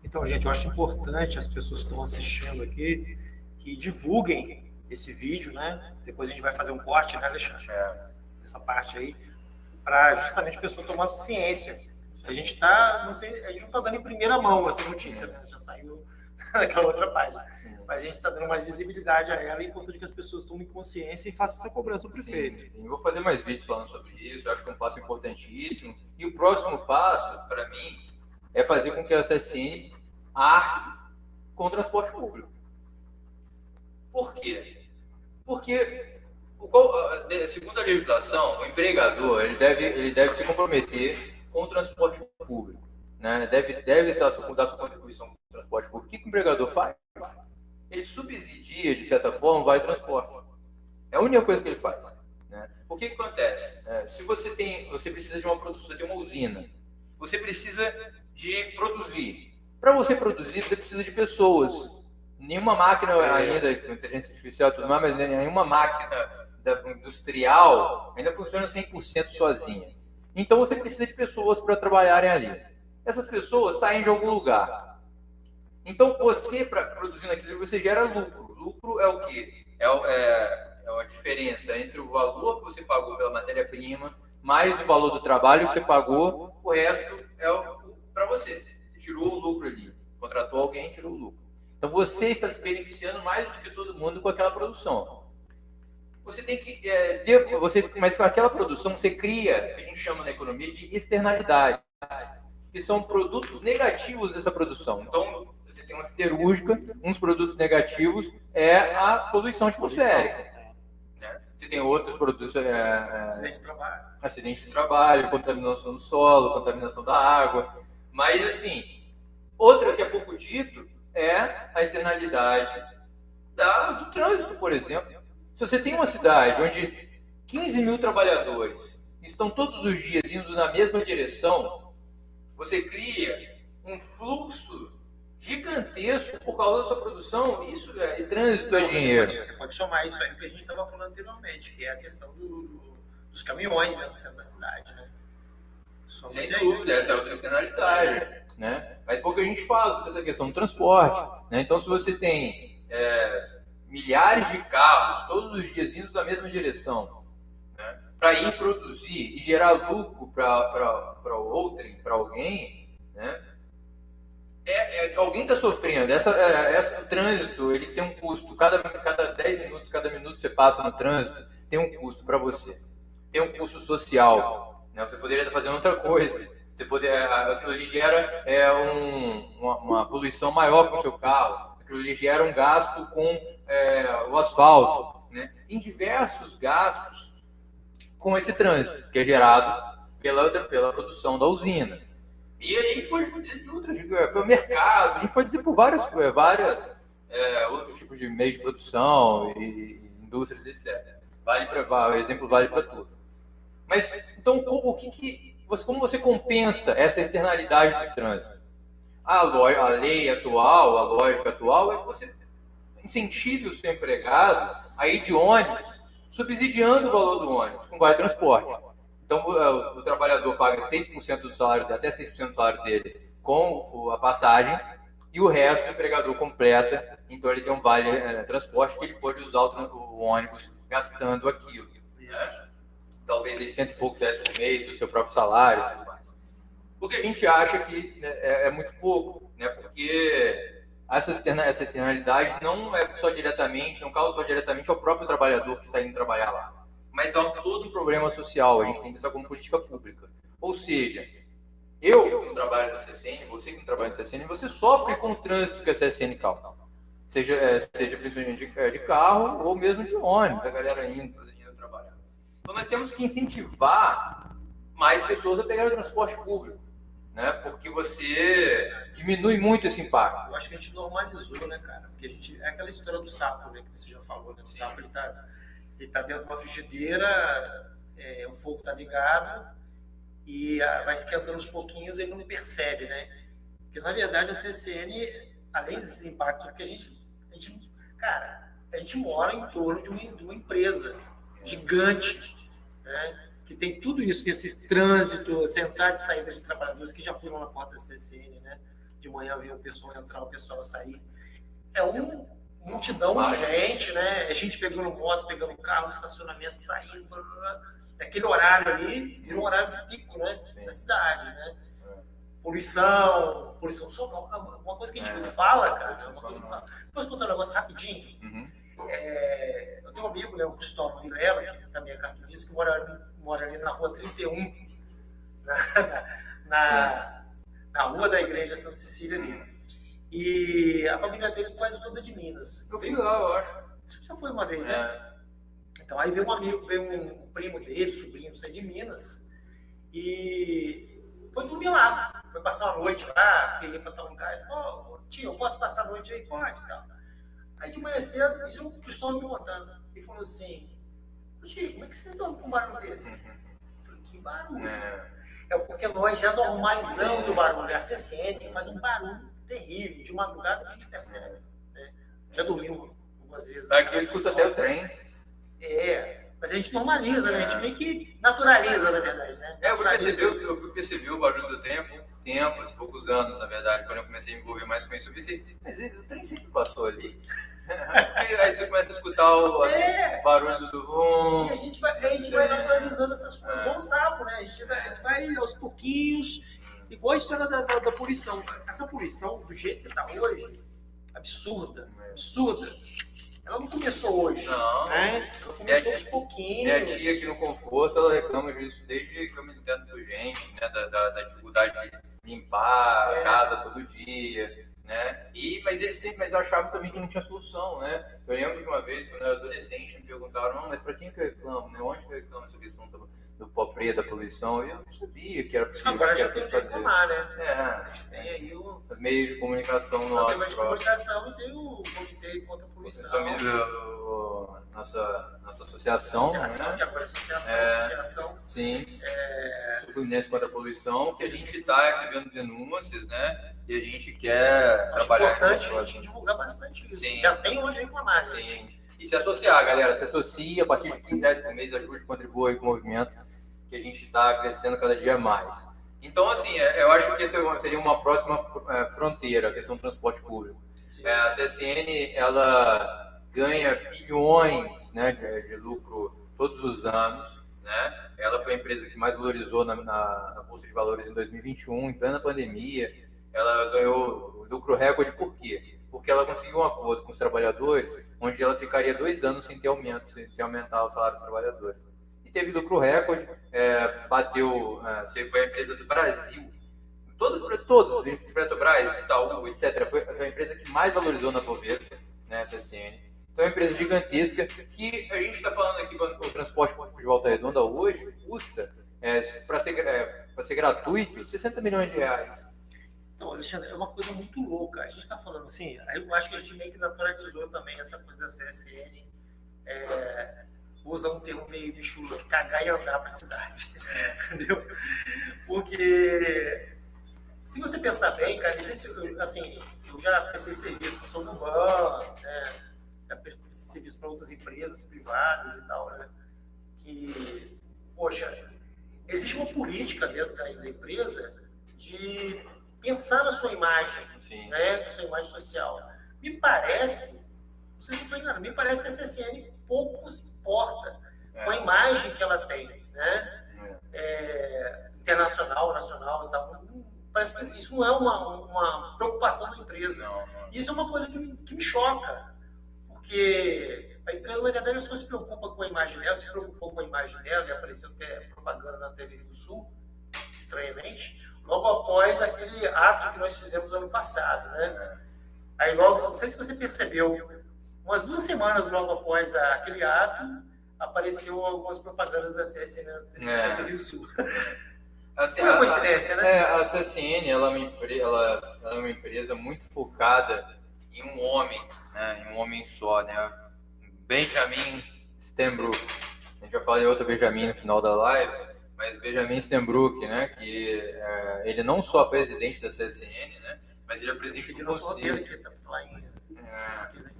Então, gente, eu acho importante as pessoas que estão assistindo aqui que divulguem esse vídeo, né? Depois a gente vai fazer um corte, né, Alexandre? Dessa parte aí, para justamente a pessoa tomar ciência. A gente tá, não sei, a gente não está dando em primeira mão essa notícia, né? Já saiu daquela outra página. Mas a gente está dando mais visibilidade a ela, e é importante que as pessoas tomem consciência e façam essa cobrança ao prefeito. Sim. Eu vou fazer mais vídeos falando sobre isso, eu acho que é um passo importantíssimo. E o próximo passo, para mim, é fazer com que a CSN arque com o transporte público. Por quê? Porque, segundo a legislação, o empregador ele deve se comprometer com o transporte público, né? Deve dar sua contribuição com o transporte público. O que o empregador faz? Ele subsidia, de certa forma, o vale transporte. É a única coisa que ele faz, né? O que acontece? Se você precisa de uma produção, você tem uma usina, você precisa de produzir. Para você produzir, você precisa de pessoas. Nenhuma máquina ainda, com inteligência artificial e tudo mais, mas nenhuma máquina industrial ainda funciona 100% sozinha. Então você precisa de pessoas para trabalharem ali. Essas pessoas saem de algum lugar. Então você, produzindo aquilo, você gera lucro. Lucro é o quê? É a diferença entre o valor que você pagou pela matéria-prima mais o valor do trabalho que você pagou, o resto é para você. Você tirou o lucro ali, contratou alguém e tirou o lucro. Então você está se beneficiando mais do que todo mundo com aquela produção. Você tem que, mas com aquela produção você cria, que a gente chama na economia de externalidades, que são produtos negativos dessa produção. Então você tem uma siderúrgica, um dos produtos negativos é a poluição atmosférica. Você tem outros produtos, acidente de trabalho, contaminação do solo, contaminação da água. Mas, assim, outra que é pouco dito é a externalidade do trânsito, por exemplo. Se você tem uma cidade onde 15 mil trabalhadores estão todos os dias indo na mesma direção, você cria um fluxo gigantesco por causa da sua produção. Isso é trânsito, é dinheiro. Você pode chamar isso aí que a gente estava falando anteriormente, que é a questão dos caminhões dentro do centro da cidade, né? Sem dúvida, essa é outra externalidade, né? Mas pouco a gente fala sobre essa questão do transporte, né? Então, se você tem milhares de carros todos os dias indo na mesma direção, né, para ir produzir e gerar lucro para outrem, para alguém, né? Alguém está sofrendo. O trânsito ele tem um custo. Cada 10 minutos, cada minuto que você passa no trânsito tem um custo para você. Tem um custo social, né? Você poderia estar fazendo outra coisa. Aquilo ali gera uma poluição maior com o seu carro. Aquilo ali gera um gasto com o asfalto, né? Tem diversos gastos com esse trânsito que é gerado pela produção da usina. E aí a gente pode dizer de outras, pelo mercado, a gente pode dizer por vários outros tipos de meios de produção e indústrias, etc. O exemplo vale para tudo. Mas, então, como você compensa essa externalidade do trânsito? A lei atual, a lógica atual é que você incentive o seu empregado a ir de ônibus, subsidiando o valor do ônibus com vale transporte. Então, o trabalhador paga 6% do salário, até 6% do salário dele com a passagem, e o resto o empregador completa. Então, ele tem um vale transporte que ele pode usar o ônibus gastando aquilo. Né? Talvez aí 100 e poucos reais por mês do seu próprio salário e tudo mais. O que a gente acha que é muito pouco, né? Porque essa externalidade não causa só diretamente ao próprio trabalhador que está indo trabalhar lá, mas há todo um problema social. A gente tem que pensar como política pública. Ou seja, eu que não trabalho na CSN, você que não trabalha na CSN, você sofre com o trânsito que a CSN causa. Seja principalmente de carro ou mesmo de ônibus, a galera indo trabalhar. Então nós temos que incentivar mais pessoas a pegar o transporte público, né? Porque você diminui muito esse impacto. Eu acho que a gente normalizou, né, cara? Porque é aquela história do sapo, né, que você já falou, né? O sapo, ele tá dentro de uma frigideira, o fogo está ligado e vai esquentando aos pouquinhos, ele não percebe, né? Porque, na verdade, a CSN, além desses impactos, porque a gente mora em torno de uma empresa gigante, né? que tem tudo isso, esse trânsito, essa entrada e saída de trabalhadores que já foram na porta da CSN, né? De manhã via o pessoal entrar, o pessoal sair. É uma multidão de gente, né? A gente pegando moto, pegando carro, no estacionamento, saindo, blá, blá, blá. Aquele horário ali virou um horário de pico, né? Da cidade, né? Poluição sonora, uma coisa que a gente não fala, cara. Uma coisa que fala. Posso contar um negócio rapidinho? Eu tenho um amigo, né, o Cristóvão Vilela, que também é cartunista, que mora ali na rua 31, na rua da igreja Santa Cecília ali. E a família dele é quase toda de Minas. Eu fui lá, eu acho. Você já foi uma vez, né? Então aí veio um amigo, veio um primo dele, sobrinho, sai de Minas, e foi dormir lá. Foi passar uma noite lá, queria ir para tal lugar. Disse, tio, eu posso passar a noite aí? Pode e tal. Aí de manhã cedo, isso o Cristóvão me contando. E falou assim, tio, como é que você resolve com um barulho desse? Eu falei, que barulho? É porque nós já normalizamos o barulho. A CSN faz um barulho terrível, de madrugada que a gente percebe. Né? Já dormiu algumas vezes. Daqui eu escuto até o trem. Mas a gente normaliza, né? A gente meio que naturaliza, na verdade, né? Eu fui perceber o barulho do trem há pouco tempo, há poucos anos, na verdade, quando eu comecei a me envolver mais com isso, eu pensei, mas o trem sempre passou ali. Aí você começa a escutar o barulho do vum. E a gente vai naturalizando essas coisas, igual um sapo, né? A gente vai aos pouquinhos, igual a história da poluição. Essa poluição, do jeito que está hoje, absurda. Ela não começou hoje. Não. Né? Ela começou aos pouquinhos. Minha tia aqui no Conforto, ela reclama disso desde que eu me entendo por gente, né? Da dificuldade de limpar a casa todo dia, né? Mas eu achava também que não tinha solução, né? Eu lembro de uma vez, quando eu era adolescente, me perguntaram, mas para quem que eu reclamo, né? Onde que eu reclamo essa questão do pó preto, da poluição? E eu não sabia que era possível. Agora já tem que reclamar, né? A gente tem aí os meios de comunicação nossos. Tem meio de comunicação e tem o Comitê contra a Poluição. Nossa associação, né? Que agora é associação. Sim. O Fluminense contra a Poluição, que a gente está recebendo denúncias, né? E a gente quer trabalhar. É importante a gente divulgar bastante isso. Sim. Já tem onde reclamar, gente. Sim. E se associar, galera. Se associa, a partir de R$15 por mês, ajude, contribua aí com o movimento, que a gente está crescendo cada dia mais. Então, assim, eu acho que essa seria uma próxima fronteira, a questão do transporte público. A CSN, ela ganha bilhões, né, de lucro todos os anos, né? Ela foi a empresa que mais valorizou na Bolsa de Valores em 2021, em plena pandemia. Ela ganhou lucro recorde, por quê? Porque ela conseguiu um acordo com os trabalhadores, onde ela ficaria 2 anos sem ter aumento, sem aumentar o salário dos trabalhadores. E teve lucro recorde, foi a empresa do Brasil. Todos, Petrobras, Itaú, etc. Foi a empresa que mais valorizou na Bovespa, né, a CSN. Então é uma empresa gigantesca que a gente está falando aqui, o transporte público de Volta Redonda hoje custa, para ser gratuito, R$60 milhões. Então, Alexandre, é uma coisa muito louca. A gente está falando assim, eu acho que a gente meio que naturalizou também essa coisa da CSN. Usa um termo meio bichulo, que cagar e andar para a cidade. Entendeu? Porque, se você pensar bem, cara, existe, assim, eu já prestei serviço para São Luban, né? Já prestei serviço para outras empresas privadas e tal, né? Que, poxa, existe uma política dentro da empresa de pensar na sua imagem, né, na sua imagem social. Me parece, não sei se eu estou enganado, me parece que a CSN pouco se importa com a imagem que ela tem, né, internacional, nacional e tal. Parece que isso não é uma preocupação da empresa. Isso é uma coisa que me choca, porque a empresa, na verdade, só se preocupa com a imagem dela, se preocupou com a imagem dela, e apareceu até propaganda na TV do Sul, estranhamente, logo após aquele ato que nós fizemos no ano passado, né? Aí logo, não sei se você percebeu, umas 2 semanas logo após aquele ato, apareceu algumas propagandas da CSN na TV do Sul. Assim, foi uma coincidência, né? A CSN, ela é uma empresa muito focada em um homem, né? Em um homem só, né? Benjamin Stenbrook. A gente vai falar de outro Benjamin no final da live. Mas Benjamin Stenbrook, né, que ele não só é presidente da CSN, né, mas ele é presidente do conselho.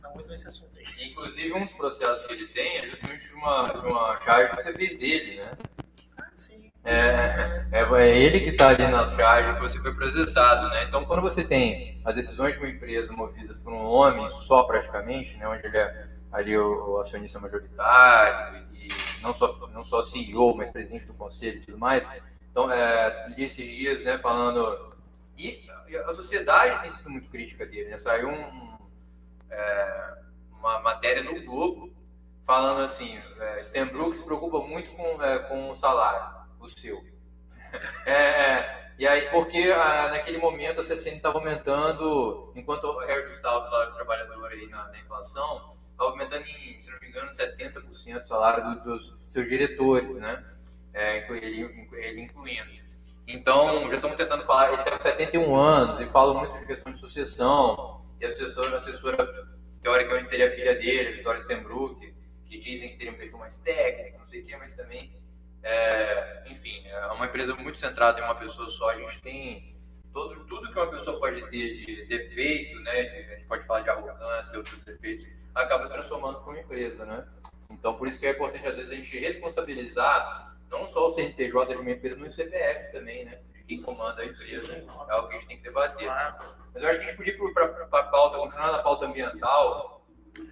Tá muito nesse assunto aí. Inclusive, um dos processos que ele tem é justamente uma charge que você fez dele, né? É ele que está ali na charge que você foi processado, né? Então, quando você tem as decisões de uma empresa movidas por um homem só praticamente, né, onde ele é ali o acionista majoritário e não só CEO, mas presidente do conselho e tudo mais. Então, li esses dias, né, falando... E a sociedade tem sido muito crítica dele, né? Saiu uma matéria no Globo falando assim, Stenbrook se preocupa muito com o salário, o seu. E aí, porque naquele momento a CSN estava aumentando, enquanto reajustava o salário do trabalhador aí na inflação, estava aumentando em, se não me engano, 70% o salário dos seus diretores, né? Ele incluindo. Então, já estamos tentando falar, ele está com 71 anos e fala muito de questão de sucessão, e a assessora teoricamente seria a filha dele, Vitória Stenbrook, que dizem que teria um perfil mais técnico, não sei o que, mas também, enfim, é uma empresa muito centrada em uma pessoa só. A gente tem tudo que uma pessoa pode ter de defeito, né, a gente pode falar de arrogância, outros defeitos, acaba se transformando para uma empresa, né? Então, por isso que é importante, às vezes, a gente responsabilizar não só o CNPJ de uma empresa, mas o CPF também, né? De quem comanda a empresa. É algo que a gente tem que debater. Mas eu acho que a gente podia ir para a pauta, continuar na pauta ambiental.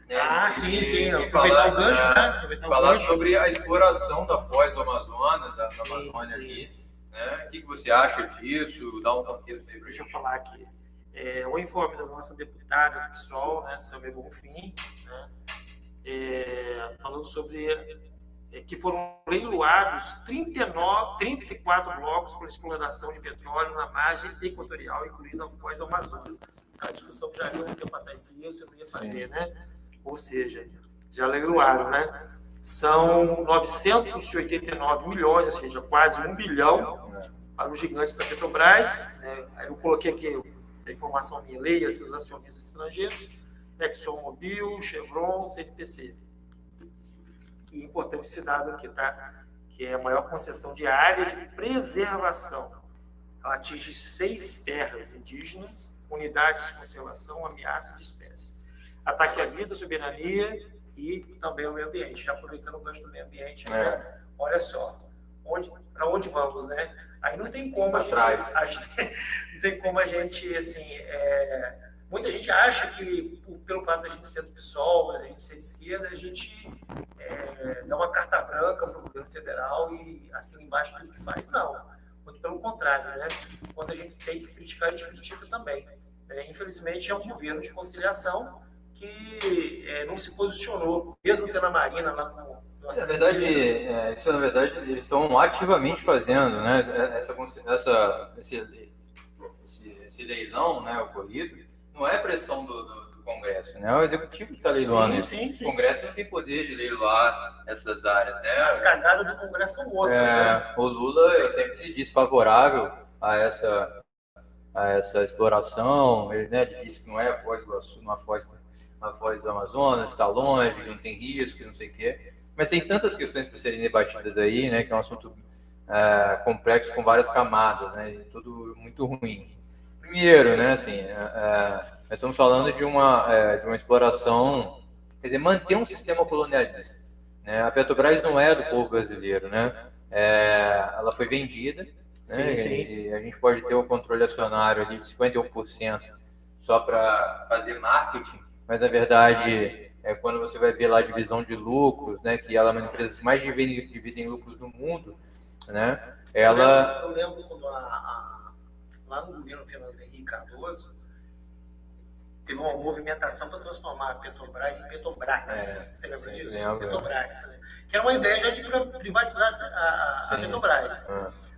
Né? Sim. Aproveitar o gancho, né? Falar sobre a exploração da foz do Amazonas, da Amazônia ali. Né? O que você acha disso? Dá um contexto aí. Deixa eu falar aqui. O informe da nossa deputada do PSOL, né, Sâmia Bonfim, né, falando sobre que foram leiloados 34 blocos para exploração de petróleo na margem equatorial, incluindo a foz do Amazonas. A discussão já havia um tempo atrás se eu ia fazer, né? Ou seja, já leiloaram, né? São 989 milhões, ou seja, quase 1 bilhão para os gigantes da Petrobras. Né? Eu coloquei aqui a informação minha, leia seus acionistas estrangeiros, ExxonMobil, Chevron, CNPC. E é importante esse dado aqui, tá? Que é a maior concessão de área de preservação. Ela atinge 6 terras indígenas, unidades de conservação, ameaça de espécie. Ataque à vida, soberania e também ao meio ambiente. Já aproveitando o gancho do meio ambiente, né? Olha só, para onde vamos, né? Aí não tem como não tem como a gente, assim, muita gente acha que, pelo fato da gente ser do PSOL, a gente ser de esquerda, a gente dá uma carta branca para o governo federal e assina embaixo tudo que faz. Não, muito pelo contrário, né? Quando a gente tem que criticar, a gente critica também. Infelizmente, é um governo de conciliação que não se posicionou, mesmo tendo a Marina lá com... Na verdade, isso na verdade eles estão ativamente fazendo, né? Esse leilão, né, ocorrido, não é pressão do Congresso, né? É o Executivo que está leiloando isso. Sim. O Congresso não tem poder de leiloar essas áreas, né? As cagadas do Congresso são outras, né? O Lula sempre se diz favorável a essa exploração, ele disse que não é a Foz do Iguaçu, uma foz do Amazonas, está longe, não tem risco, não sei o quê. Mas tem tantas questões para serem debatidas aí, né, que é um assunto complexo com várias camadas, né, e tudo muito ruim. Primeiro, né, assim, nós estamos falando de uma exploração, quer dizer, manter um sistema colonialista. Né? A Petrobras não é do povo brasileiro, né? Ela foi vendida, né? Sim. E a gente pode ter um controle acionário ali de 51% só para fazer marketing, mas na verdade quando você vai ver lá a divisão de lucros, né, que ela é uma das empresas que mais dividem lucros do mundo, né? Eu lembro quando lá no governo Fernando Henrique Cardoso teve uma movimentação para transformar a Petrobras em Petrobrax. Você lembra disso? Petrobrax, né? Que era uma ideia já de privatizar a Petrobras.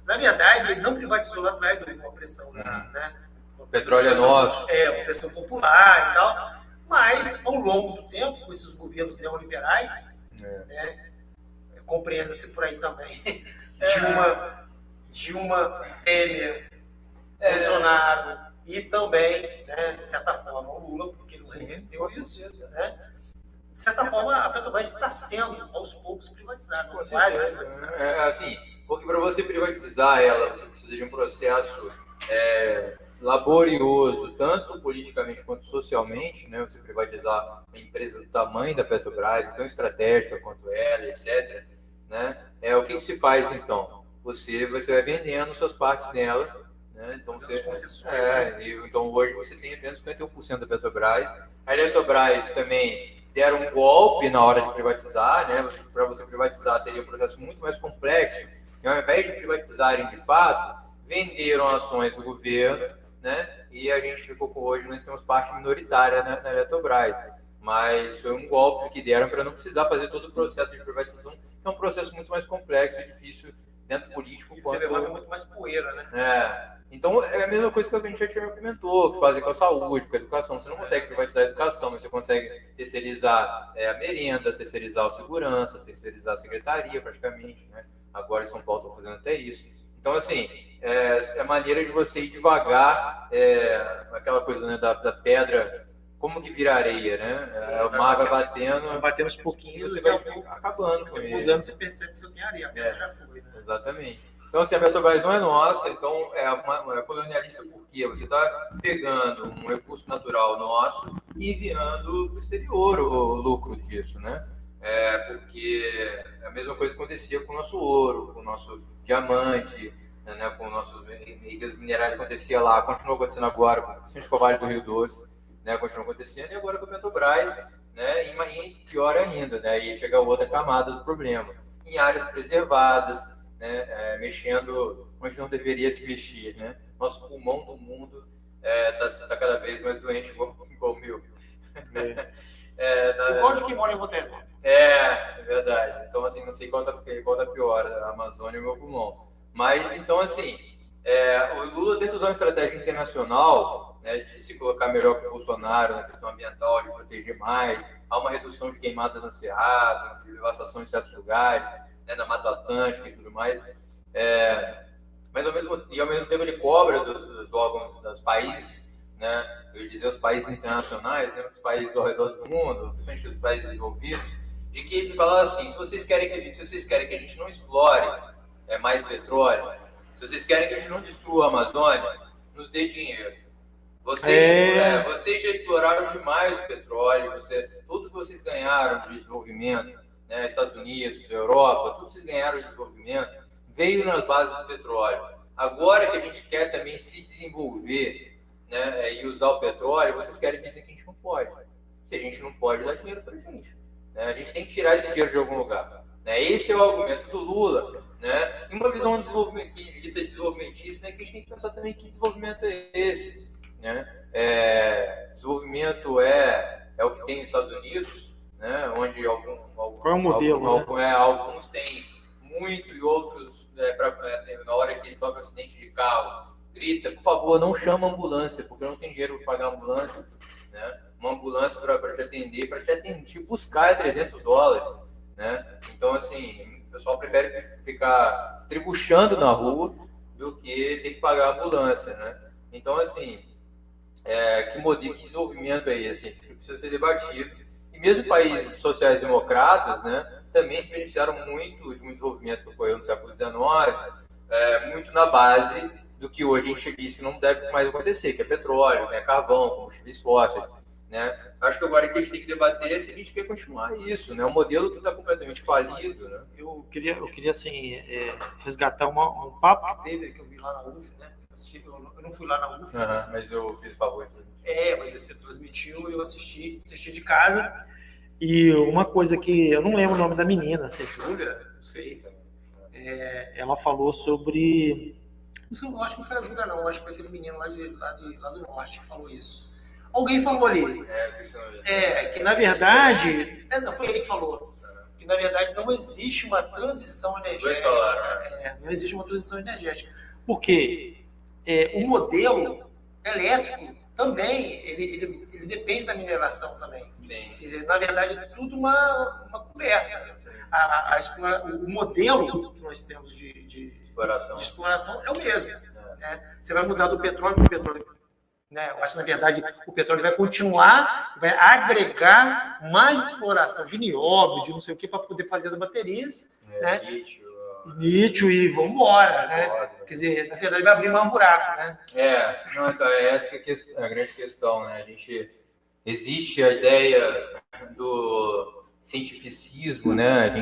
Na verdade, ele não privatizou lá atrás, houve uma pressão, né? O petróleo é nosso. Uma pressão popular e tal. Mas, ao longo do tempo, com esses governos neoliberais, né, compreenda-se por aí também, Dilma, Temer, Bolsonaro e também, né, de certa forma, o Lula, porque ele reverteu isso. Né? De certa forma, a Petrobras está sendo, aos poucos, privatizada. Quase privatizada. Assim, porque para você privatizar ela, você precisa de um processo... laborioso, tanto politicamente quanto socialmente, né? Você privatizar uma empresa do tamanho da Petrobras, tão estratégica quanto ela, etc. Né? O que se faz, então? você vai vendendo suas partes nela, né? Então, então hoje você tem apenas 51% da Petrobras. A Eletrobras também deram um golpe na hora de privatizar, né? Para você privatizar seria um processo muito mais complexo. E ao invés de privatizarem de fato, venderam ações do governo, né? E a gente ficou com hoje, nós temos parte minoritária na Eletrobras. Mas foi um golpe que deram para não precisar fazer todo o processo de privatização, que é um processo muito mais complexo e difícil dentro do político. E você levanta muito mais poeira, né? Então, é a mesma coisa que a gente já comentou, que fazem com a saúde, com a educação. Você não consegue privatizar a educação, mas você consegue terceirizar a merenda, terceirizar a segurança, terceirizar a secretaria, praticamente, né? Agora em São Paulo estão fazendo até isso. Então, assim, é maneira de você ir devagar, aquela coisa, né, da pedra, como que vira areia, né? Sim, o mar vai batendo aos pouquinhos, você vai acabando com ele. Usando, você percebe que você tem areia, a pedra já foi, né? Exatamente. Então, assim, a Petrobras não é nossa, então é colonialista porque você está pegando um recurso natural nosso e enviando para o exterior o lucro disso, né? Porque é a mesma coisa que acontecia com o nosso ouro, com o nosso diamante, né? Com nossos riquezas minerais que acontecia lá, continua acontecendo agora, principalmente com o Vale do Rio Doce, né? Continua acontecendo, e agora com a Petrobras, né? E pior ainda, né? E chega a outra camada do problema, em áreas preservadas, né, mexendo onde não deveria se mexer, né? Nosso pulmão do mundo está cada vez mais doente, igual o meu. Igual de quem mora em Rotterdam. É verdade. Então, assim, não sei qual tá pior, a Amazônia ou o meu pulmão. Mas, então, assim, o Lula tenta usar uma estratégia internacional, né, de se colocar melhor que o Bolsonaro na questão ambiental, de proteger mais. Há uma redução de queimadas no Cerrado, de devastação em certos lugares, né, na Mata Atlântica e tudo mais. Mas, ao mesmo tempo, ele cobra dos órgãos dos países, né, eu ia dizer os países internacionais, né, os países ao redor do mundo, principalmente os países desenvolvidos, de que ele fala assim: se vocês querem que a gente não explore mais petróleo, se vocês querem que a gente não destrua a Amazônia, nos dê dinheiro. Vocês já exploraram demais o petróleo, tudo que vocês ganharam de desenvolvimento, né, Estados Unidos, Europa, tudo que vocês ganharam de desenvolvimento veio nas bases do petróleo. Agora que a gente quer também se desenvolver, né, e usar o petróleo, vocês querem dizer que a gente não pode. Se a gente não pode, dá dinheiro para a gente. Né? A gente tem que tirar esse dinheiro de algum lugar. Né? Esse é o argumento do Lula. Né? E uma visão desenvolvimentista, né, que a gente tem que pensar também que desenvolvimento é esse. Né? Desenvolvimento é o que tem nos Estados Unidos, né? Onde qual é o modelo? Alguns têm muito e outros, na hora que eles sofrem um acidente de carro, grita: por favor, não chama ambulância, porque não tem dinheiro para pagar a ambulância. Né? Uma ambulância para te atender, te buscar $300. Né? Então, assim, o pessoal prefere ficar estribuchando na rua do que ter que pagar a ambulância. Né? Então, assim, que desenvolvimento é esse? Isso precisa ser debatido. E mesmo países sociais-democratas, né, também se beneficiaram muito de um desenvolvimento que ocorreu no século XIX, muito na base do que hoje a gente diz que não deve mais acontecer, que é petróleo, né, carvão, combustíveis fósseis. Né? Acho que agora que a gente tem que debater é se a gente quer continuar isso, né? Um modelo que está completamente falido. Né? Eu queria assim, resgatar um papo que teve, que eu vi lá na UF, né? Eu não fui lá na UF. Mas eu fiz favor. Mas você transmitiu e eu assisti de casa. E uma coisa que eu não lembro o nome da menina, se é Júlia, não sei. Ela falou sobre. Eu acho que não foi a Júlia, não. Acho que foi aquele menino lá do norte que falou isso. Alguém falou ali. Que na verdade. Não, foi ele que falou. Que na verdade não existe uma transição energética. Não existe uma transição energética. Porque o modelo elétrico também, ele depende da mineração também. Sim. Quer dizer, na verdade, é tudo uma conversa. O modelo que nós temos de exploração é o mesmo. Né? Você vai mudar do petróleo para o petróleo. Né? Eu acho que, na verdade, o petróleo vai continuar, vai agregar mais exploração de nióbio, de não sei o que, para poder fazer as baterias. Né? Lítio e vamos embora. Né? Quer dizer, na verdade, vai abrir mais um buraco. Né? Então, essa que é a grande questão. Né? Existe a ideia cientificismo, né?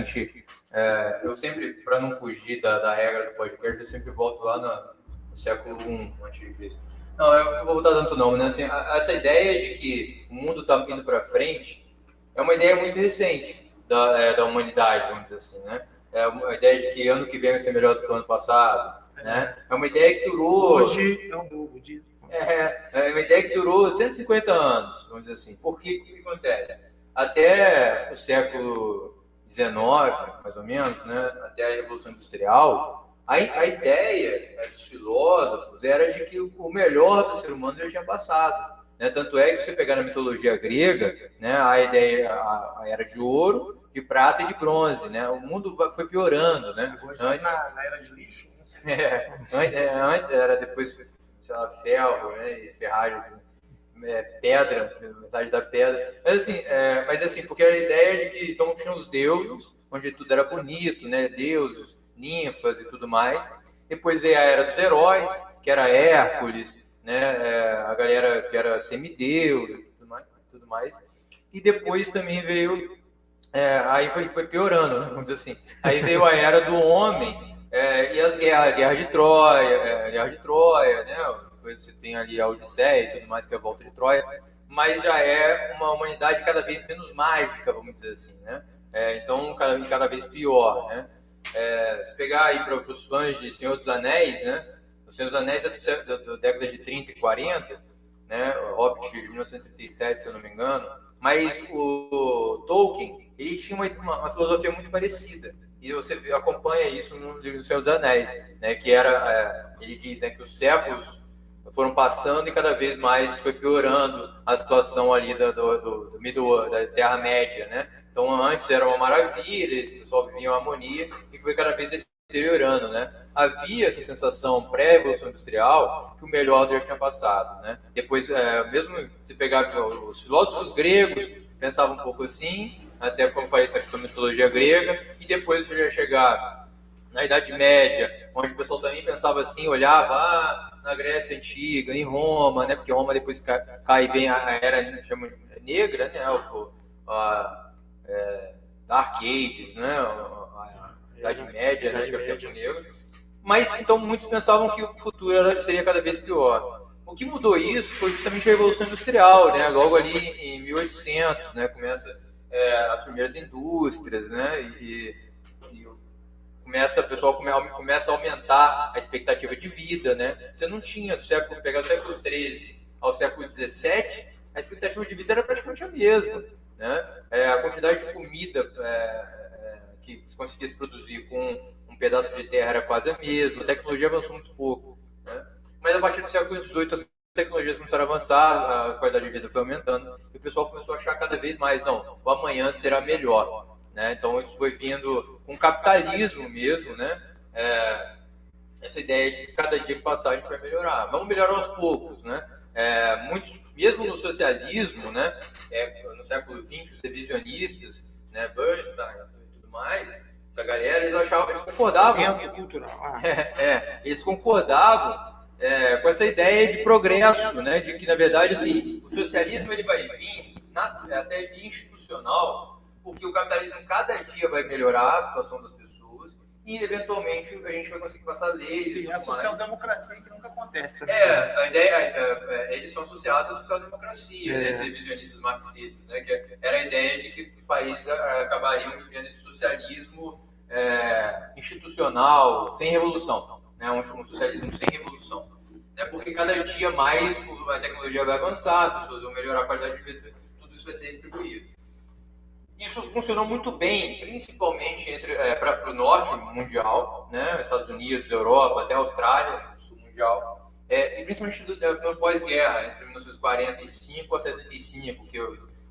Eu sempre, para não fugir da regra do podcast, eu sempre volto lá no século I antes de Cristo. Não, eu não vou voltar tanto não, né? Assim, essa ideia de que o mundo está indo para frente é uma ideia muito recente da humanidade, vamos dizer assim, né? É uma ideia de que ano que vem vai ser melhor do que o ano passado, né? É uma ideia que durou... Hoje é um novo dia. É uma ideia que durou 150 anos, vamos dizer assim. Porque o que acontece? Até o século XIX, mais ou menos, né? Até a Revolução Industrial, a ideia dos filósofos era de que o melhor do ser humano já tinha passado. Né? Tanto é que, se você pegar na mitologia grega, né, a era de ouro, de prata e de bronze, né? O mundo foi piorando, né? Antes, na era de lixo, não sei. Antes era depois, sei lá, ferro, né? E ferragem, pedra, metade da pedra. Mas assim, porque a ideia de que então tinha os deuses, onde tudo era bonito, né? Deuses, ninfas e tudo mais. Depois veio a era dos heróis, que era Hércules, né? A galera que era semideus e tudo mais. E depois também veio... aí foi piorando, né? Vamos dizer assim. Aí veio a era do homem e as guerras, guerra de Troia, né? Depois você tem ali a Odisseia e tudo mais, que é a volta de Troia. Mas já é uma humanidade cada vez menos mágica, vamos dizer assim, né? Então, cada vez pior, né? Se pegar aí para os fãs de Senhor dos Anéis, né? O Senhor dos Anéis é da década de 30 e 40, né? O Hobbit de 1937, se eu não me engano. Mas o Tolkien, ele tinha uma filosofia muito parecida. E você acompanha isso no livro do Senhor dos Anéis, né? Que ele diz, né, que os séculos foram passando e cada vez mais foi piorando a situação ali da Terra-média, né? Então, antes era uma maravilha, o pessoal vivia em harmonia e foi cada vez deteriorando, né? Havia essa sensação pré-revolução industrial que o melhor já tinha passado, né? Depois, mesmo se pegar os filósofos gregos, pensavam um pouco assim, até como falei, essa questão da mitologia grega, e depois você já chegar na Idade Média, onde o pessoal também pensava assim, olhava na Grécia Antiga, em Roma, né? Porque Roma depois cai e vem a era chama negra, né? Dark Ages, né? A Idade Média, né? Que é o tempo negro. Mas então muitos pensavam que o futuro seria cada vez pior. O que mudou isso foi justamente a Revolução Industrial, né? Logo ali em 1800, né? Começa as primeiras indústrias, né? E o pessoal começa a aumentar a expectativa de vida, né? Você não tinha pegar do século XIII ao século XVII, a expectativa de vida era praticamente a mesma, né? A quantidade de comida que se conseguia produzir com um pedaço de terra era quase a mesma, a tecnologia avançou muito pouco, né? Mas a partir do século XVIII as tecnologias começaram a avançar, a qualidade de vida foi aumentando e o pessoal começou a achar cada vez mais, não, o amanhã será melhor, né? Então isso foi vindo com o capitalismo mesmo, né? Essa ideia de que cada dia que passar a gente vai melhorar, vamos melhorar aos poucos, né? Muitos, mesmo no socialismo, né? No século XX, os revisionistas, né? Bernstein e tudo mais, essa galera, eles concordavam. Eles concordavam com essa ideia de progresso, né? De que, na verdade, assim, o socialismo ele vai vir até via institucional, porque o capitalismo cada dia vai melhorar a situação das pessoas e, eventualmente, a gente vai conseguir passar leis. E a social-democracia que nunca acontece. A ideia, eles são associados à social-democracia, né, esses revisionistas marxistas, né, que era a ideia de que os países acabariam vivendo esse socialismo institucional, sem revolução, né, um socialismo sem revolução. Né, porque cada dia mais a tecnologia vai avançar, as pessoas vão melhorar a qualidade de vida, tudo isso vai ser distribuído. Isso funcionou muito bem, principalmente para o norte mundial, né? Estados Unidos, Europa, até a Austrália, sul mundial, e principalmente no pós-guerra, entre 1945 a 75, que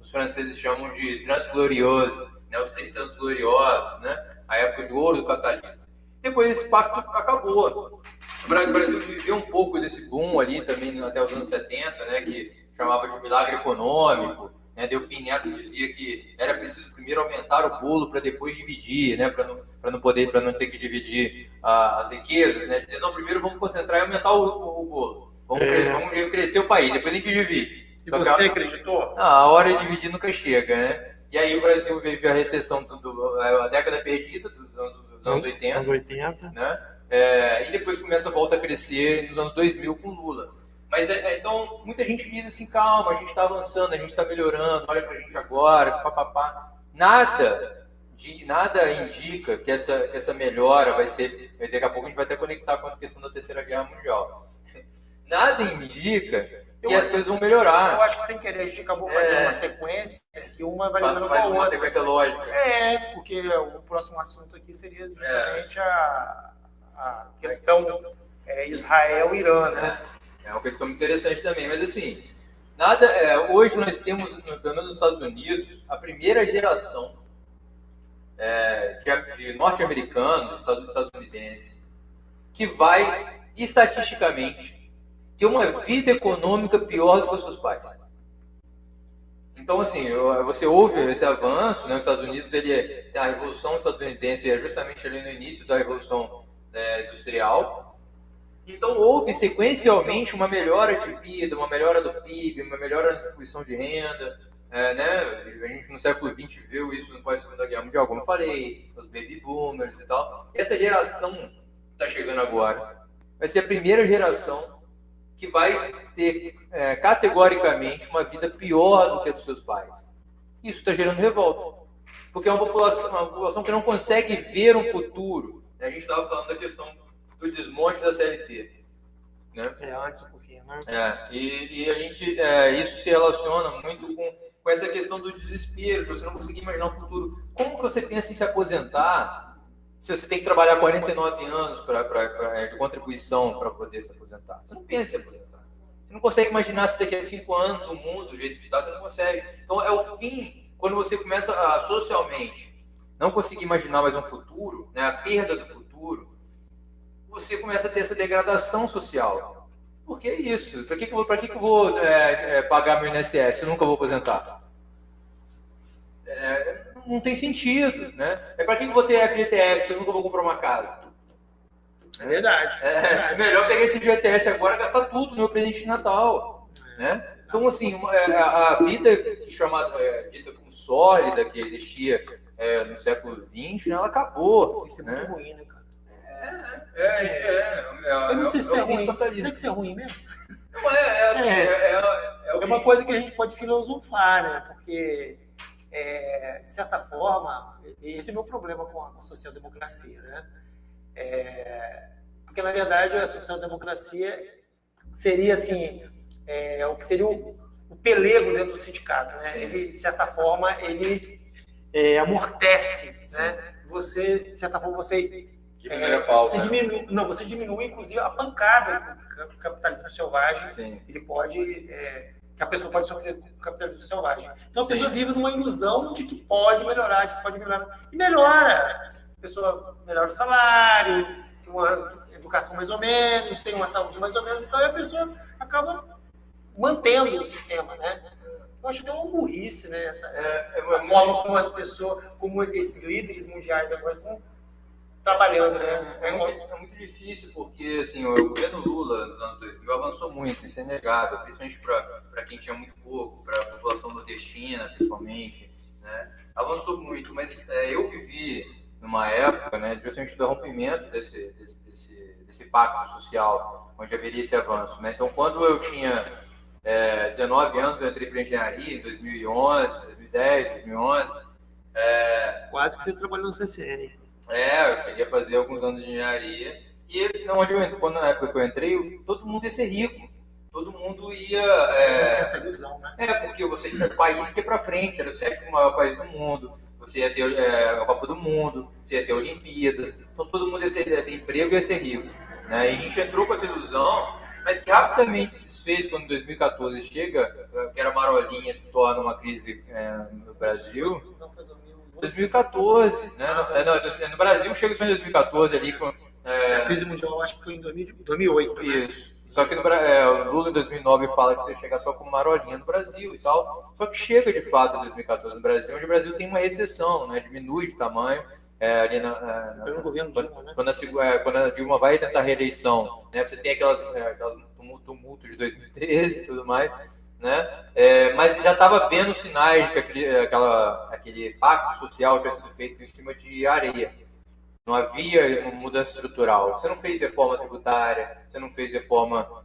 os franceses chamam de 30 gloriosos, né? Os 30 anos gloriosos, né? A época de ouro do capitalismo. Depois esse pacto acabou. O Brasil viveu um pouco desse boom ali também até os anos 70, né? Que chamava de milagre econômico. Delfim Neto dizia que era preciso primeiro aumentar o bolo para depois dividir, né? Para não ter que dividir as riquezas, né? Dizer, não, primeiro vamos concentrar e aumentar o bolo. Vamos crescer o país, depois a gente divide. E você acreditou? A hora de dividir nunca chega, né? E aí o Brasil vive a recessão, a década perdida dos anos 80. Anos 80. Né? E depois começa a volta a crescer nos anos 2000 com Lula. Mas então, muita gente diz assim, calma, a gente está avançando, a gente está melhorando, olha pra gente agora, papapá. Nada indica que essa melhora vai ser... Daqui a pouco a gente vai até conectar com a questão da Terceira Guerra Mundial. Nada indica que as coisas vão melhorar. Eu acho que sem querer a gente acabou fazendo uma sequência que uma vai ligando com a mais outra. uma sequência lógica. Porque o próximo assunto aqui seria justamente a questão Israel-Irã, né? É uma questão interessante também, mas assim, hoje nós temos, pelo menos nos Estados Unidos, a primeira geração de norte-americanos, estadunidenses, que vai, estatisticamente, ter uma vida econômica pior do que os seus pais. Então, assim, você ouve esse avanço, né? Os Estados Unidos, a Revolução Estadunidense é justamente ali no início da Revolução Industrial. Então, houve sequencialmente uma melhora de vida, uma melhora do PIB, uma melhora na distribuição de renda. Né? A gente no século XX viu isso no pós-Segunda Guerra Mundial, como eu falei, os baby boomers e tal. Essa geração que está chegando agora vai ser a primeira geração que vai ter categoricamente uma vida pior do que a dos seus pais. Isso está gerando revolta, porque é uma população que não consegue ver um futuro. A gente estava falando da questão do desmonte da CLT. Né? Antes um pouquinho, né? E a gente, isso se relaciona muito com essa questão do desespero, de você não conseguir imaginar um futuro. Como que você pensa em se aposentar se você tem que trabalhar 49 anos de contribuição para poder se aposentar? Você não pensa em se aposentar. Você não consegue imaginar se daqui a 5 anos o mundo, do jeito que está, você não consegue. Então, é o fim, quando você começa a socialmente não conseguir imaginar mais um futuro, né, a perda do futuro, você começa a ter essa degradação social. Por que isso? Para que eu vou pagar meu INSS se eu nunca vou aposentar? Não tem sentido, né? Para que eu vou ter FGTS se eu nunca vou comprar uma casa? É verdade. É melhor pegar esse FGTS agora e gastar tudo no meu presente de Natal, né? Então, assim, a vida dita como sólida que existia no século XX, ela acabou. Isso é né? muito ruim, né, cara? Eu não sei se é ruim. Será que isso é ruim mesmo? Não é uma coisa que a gente pode filosofar, né? Porque, de certa forma, esse é o meu problema com a social-democracia, né? Porque, na verdade, a social-democracia seria, assim, o que seria o pelego dentro do sindicato, né? Ele, de certa forma, ele amortece, né? Você, de certa forma, você diminui, inclusive, a pancada que o capitalismo selvagem. Sim. Ele pode, que a pessoa pode sofrer com o capitalismo selvagem. Então a pessoa vive numa ilusão de que pode melhorar, e melhora. A pessoa melhora o salário, tem uma educação mais ou menos, tem uma saúde mais ou menos, então a pessoa acaba mantendo o sistema, né? Eu acho que é uma burrice, né? A forma como as pessoas, como esses líderes mundiais agora estão trabalhando, né? É muito difícil, porque assim, o governo Lula nos anos 2000 avançou muito, isso é inegável, principalmente para quem tinha muito pouco, para a população nordestina, principalmente, né? Avançou muito, mas eu vivi numa época, né, justamente do rompimento desse pacto social, onde haveria esse avanço, né? Então, quando eu tinha 19 anos, eu entrei para engenharia em 2011, 2010, 2011. Quase que você trabalhou no CCN. Eu cheguei a fazer alguns anos de engenharia. E na época que eu entrei, todo mundo ia ser rico. Todo mundo ia... Não tinha essa ilusão, né? Porque você tinha um país que ia para frente, era o 7º maior país do mundo. Você ia ter a Copa do Mundo, você ia ter Olimpíadas. Então todo mundo ia ter emprego e ia ser rico. Né? E a gente entrou com essa ilusão, mas que rapidamente se desfez quando 2014 chega, que era Marolinha, se torna uma crise no Brasil. Não, foi 2014, né? No Brasil chega só em 2014 ali com... A crise mundial, eu acho que foi em 2008. Isso. Né? Só que o Lula em 2009 fala que você chega só com Marolinha no Brasil e tal. Só que chega de fato em 2014 no Brasil, onde o Brasil tem uma recessão, né? Diminui de tamanho. Ali pelo governo Dilma, né? Quando a Dilma vai tentar a reeleição, né? Você tem aquelas tumultos de 2013 e tudo mais. né? Mas já estava vendo sinais de que aquele pacto social tinha sido feito em cima de areia. Não havia uma mudança estrutural. Você não fez reforma tributária, você não fez reforma,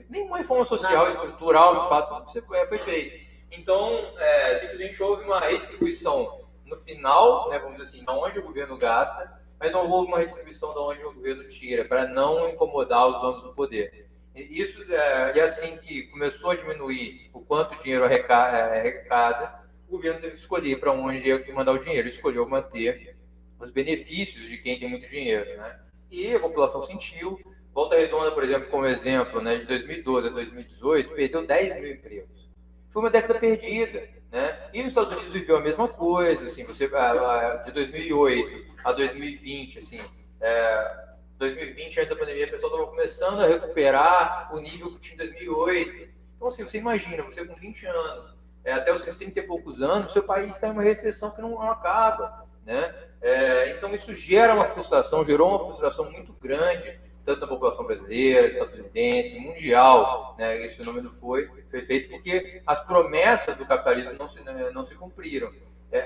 nenhuma reforma social, estrutural, de fato, foi feita. Então, simplesmente houve uma redistribuição no final, né, vamos dizer assim, de onde o governo gasta, mas não houve uma redistribuição de onde o governo tira, para não incomodar os donos do poder. Isso é assim que começou a diminuir o quanto o dinheiro arrecada, o governo teve que escolher para onde ia mandar o dinheiro. Ele escolheu manter os benefícios de quem tem muito dinheiro, né? E a população sentiu. Volta Redonda, por exemplo, como exemplo, né, de 2012 a 2018, perdeu 10 mil empregos. Foi uma década perdida, né? E os Estados Unidos viveu a mesma coisa, assim, de 2008 a 2020, assim, 2020, antes da pandemia, o pessoal estava começando a recuperar o nível que tinha em 2008. Então, assim, você imagina, você com 20 anos, até os seus 30 e poucos anos, seu país está em uma recessão que não acaba, né? Então, isso gerou uma frustração muito grande, tanto na população brasileira, estadunidense, mundial, né? Esse fenômeno foi feito porque as promessas do capitalismo não se cumpriram.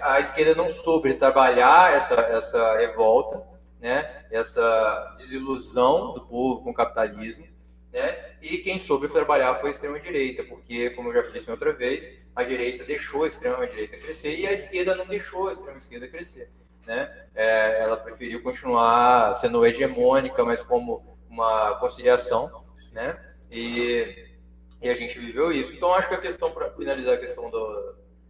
A esquerda não soube trabalhar essa revolta, né? Essa desilusão do povo com o capitalismo, né? E quem soube trabalhar foi a extrema-direita, porque, como eu já disse outra vez, a direita deixou a extrema-direita crescer e a esquerda não deixou a extrema-esquerda crescer, né? Ela preferiu continuar sendo hegemônica, mas como uma conciliação, né? E a gente viveu isso. Então, acho que a questão, para finalizar a questão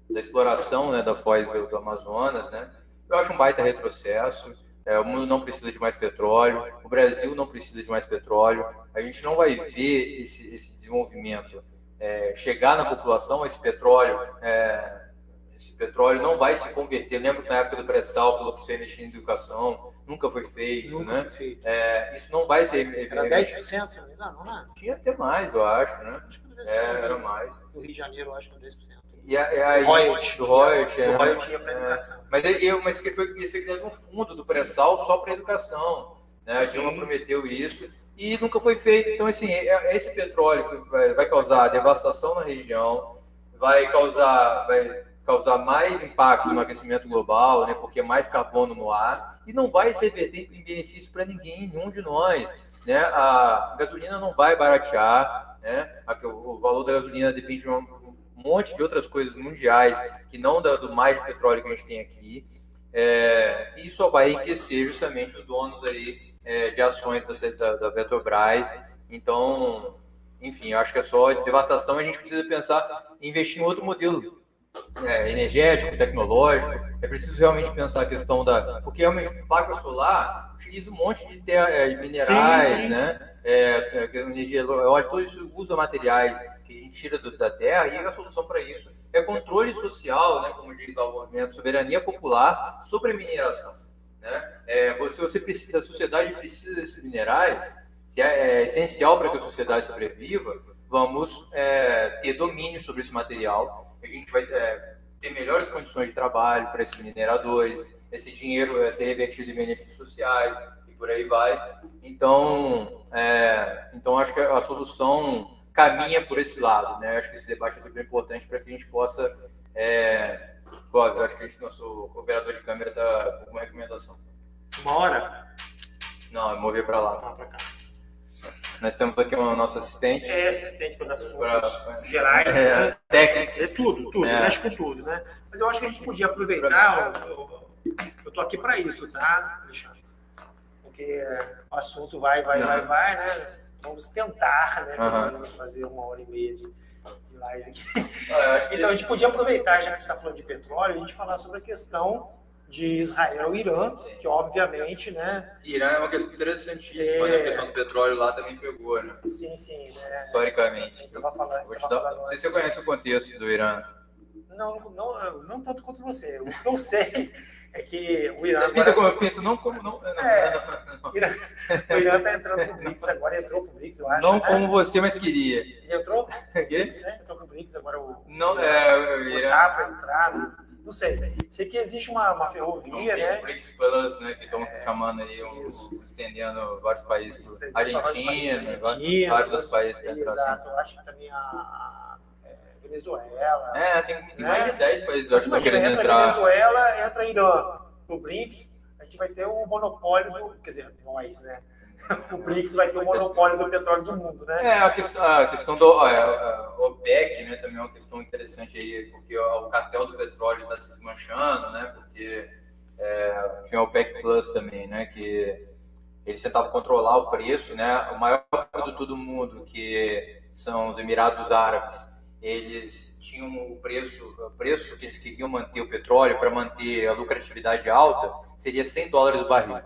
da exploração, né, da foz do Amazonas, né? Eu acho um baita retrocesso. O mundo não precisa de mais petróleo, o Brasil não precisa de mais petróleo. A gente não vai ver esse desenvolvimento chegar na população. Esse petróleo não vai se converter. Eu lembro que na época do pré-sal falou que isso ia investir em educação, nunca foi feito. Nunca foi feito. Isso não vai ser... Era 10%? Não é? Tinha até mais, eu acho, né? Acho que era mais. No Rio de Janeiro, eu acho que é 10%. E aí, royalty ia para educação. Mas que foi criado um fundo do pré-sal só para educação, né? A Dilma prometeu isso e nunca foi feito. Então, assim, esse petróleo que vai causar devastação na região, vai causar mais impacto no aquecimento global, né? Porque é mais carbono no ar e não vai se reverter em benefício para nenhum de nós, né? A gasolina não vai baratear, né? O valor da gasolina depende de um monte de outras coisas mundiais que não do mais de petróleo que a gente tem aqui, e só vai enriquecer justamente os donos aí de ações da Petrobras. Então, enfim, eu acho que é só devastação. A gente precisa pensar em investir em outro modelo energético, tecnológico. É preciso realmente pensar a questão porque realmente placa solar utiliza um monte de minerais, né? Energia eólica, tudo isso usa materiais que a gente tira da terra, e a solução para isso é controle social, né? Como diz lá o movimento, soberania popular sobre a mineração, né? Se a sociedade precisa desses minerais, se é essencial para que a sociedade sobreviva, vamos ter domínio sobre esse material. A gente vai ter melhores condições de trabalho para esses mineradores, esse dinheiro vai ser revertido em benefícios sociais e por aí vai. Então acho que a solução caminha por esse lado, né? Acho que esse debate é super importante para que a gente possa... acho que nosso operador de câmera está com uma recomendação. Uma hora? Não, é mover para lá. Para cá. Nós temos aqui o nosso assistente. Assistente para assuntos gerais. Né? Técnicos. Tudo, mexe com tudo, né? Mas eu acho que a gente podia aproveitar, eu tô aqui para isso, tá, Alexandre? Porque o assunto vai, né? Vamos tentar, né? Vamos fazer 1h30 de live aqui. Então a gente podia aproveitar, já que você está falando de petróleo, a gente falar sobre a questão de Israel e Irã, que obviamente, né? Irã é uma questão interessantíssima, né? A questão do petróleo lá também pegou, né? Sim, né? Historicamente. A gente estava falando. Não sei se você conhece o contexto do Irã. Não tanto quanto você. O que eu sei é que o Irã... O Irã está entrando pro BRICS agora, entrou pro BRICS, eu acho. Não como você, mas queria. Ele entrou? BRICS, né? Entrou pro BRICS, agora o Irã... para entrar, né? Não sei. Sei que existe uma ferrovia, né? O BRICS Plus, né? Que estão chamando aí, estendendo vários países. Argentina, vários outros países. Exato. Acho que também Venezuela. Tem mais de 10 países. Mas imagina, entra Venezuela, entra Irã. No BRICS, a gente vai ter o monopólio quer dizer, nós, né? O BRICS vai ter o monopólio do petróleo do mundo, né? A questão do OPEC, né, também é uma questão interessante aí, porque o cartel do petróleo está se desmanchando, né? Porque tinha o OPEC Plus também, né? Que eles tentavam controlar o preço, né? O maior produtor do mundo, que são os Emirados Árabes, eles tinham o preço que eles queriam manter o petróleo para manter a lucratividade alta seria $100 o barril.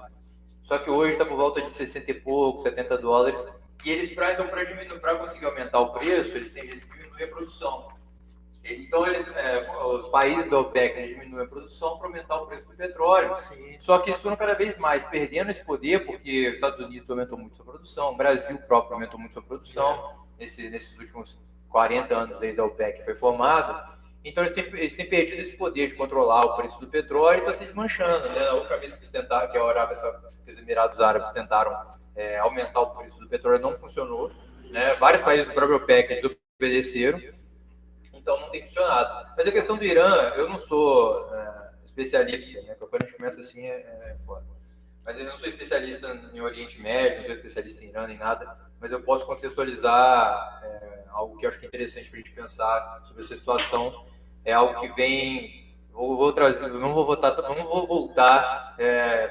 Só que hoje está por volta de 60 e pouco, 70 dólares. E eles, para conseguir aumentar o preço, eles têm que diminuir a produção. Então, os países da OPEC diminuem a produção para aumentar o preço do petróleo. Sim. Só que eles foram cada vez mais perdendo esse poder, porque os Estados Unidos aumentou muito sua produção, o Brasil próprio aumentou muito sua produção, nesses últimos 40 anos desde a OPEC foi formado. Então, eles têm perdido esse poder de controlar o preço do petróleo e está se desmanchando. Né? A última vez que eles tentaram, que os Emirados Árabes tentaram aumentar o preço do petróleo, não funcionou. Né? Vários países do próprio OPEC desobedeceram, então não tem funcionado. Mas a questão do Irã, eu não sou especialista, né? Quando a gente começa assim é foda. Mas eu não sou especialista em Oriente Médio, não sou especialista em Irã nem nada, mas eu posso contextualizar algo que eu acho que é interessante para a gente pensar sobre essa situação. É algo que vem, vou trazer, não vou voltar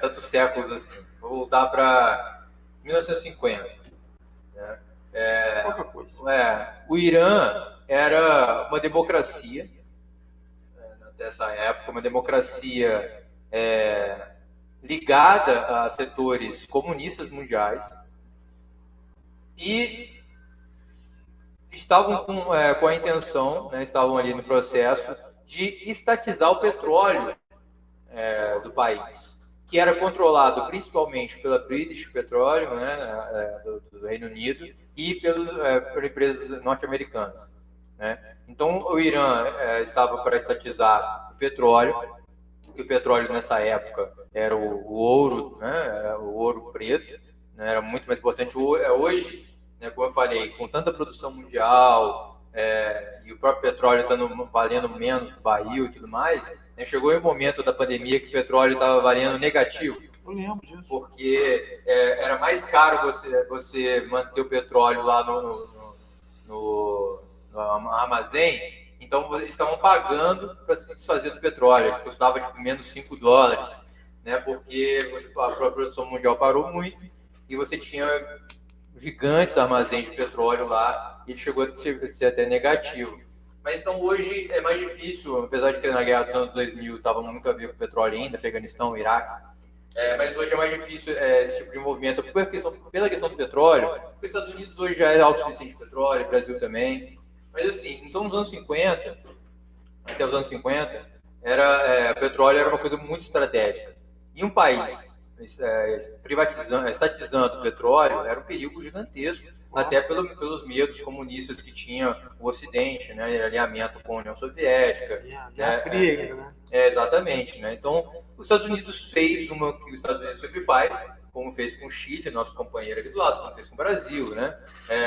tantos séculos assim, vou voltar para 1950. Né? Pouca coisa. O Irã era uma democracia, até essa época, uma democracia ligada a setores comunistas mundiais, e estavam com a intenção, né, estavam ali no processo de estatizar o petróleo do país, que era controlado principalmente pela British Petroleum, né, do Reino Unido, e por empresas norte-americanas. Né? Então, o Irã estava para estatizar o petróleo, e o petróleo nessa época era o ouro, né, o ouro preto, né, era muito mais importante. Hoje, né, como eu falei, com tanta produção mundial e o próprio petróleo estando valendo menos do barril e tudo mais, né, chegou em um momento da pandemia que o petróleo estava valendo negativo. Eu lembro disso. Porque era mais caro você manter o petróleo lá no armazém. Então, eles estavam pagando para se desfazer do petróleo, que custava menos $5, né? Porque a própria produção mundial parou muito e você tinha gigantes armazéns de petróleo lá, e ele chegou a ser até negativo. Mas então hoje é mais difícil, apesar de que na guerra dos anos 2000 estava muito a ver com o petróleo ainda, Afeganistão, Iraque, mas hoje é mais difícil esse tipo de movimento pela questão do petróleo, porque os Estados Unidos hoje já é autossuficiente de petróleo, o Brasil também. Mas assim, então nos anos 50, até os anos 50, o petróleo era uma coisa muito estratégica. E um país estatizando o petróleo era um perigo gigantesco, até pelos medos comunistas que tinha o Ocidente, né, alinhamento com a União Soviética. Guerra Fria ainda, né? Exatamente. Né? Então, os Estados Unidos fez uma que os Estados Unidos sempre faz, como fez com o Chile, nosso companheiro ali do lado, como fez com o Brasil. Né?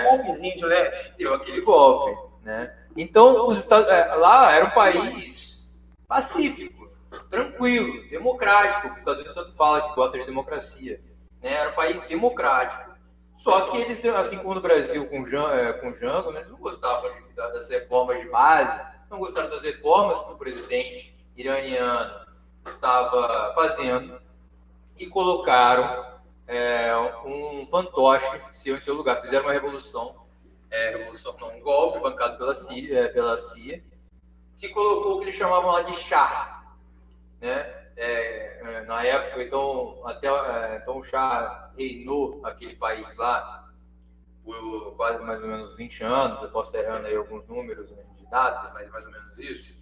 Golpezinho de leve. Deu aquele golpe. Né? Então, lá era um país pacífico, tranquilo, democrático, que os Estados Unidos tanto fala que gosta de democracia. Né? Era um país democrático. Só que eles, assim como no Brasil com Jango, né, eles não gostavam das reformas de base, não gostaram das reformas que o presidente iraniano estava fazendo, e colocaram um fantoche em seu lugar. Fizeram uma revolução, um golpe bancado pela CIA, que colocou o que eles chamavam lá de Shah. Né? Na época, então o Shah reinou aquele país lá por quase mais ou menos 20 anos, eu posso estar errando aí alguns números, né, de datas, mas mais ou menos isso.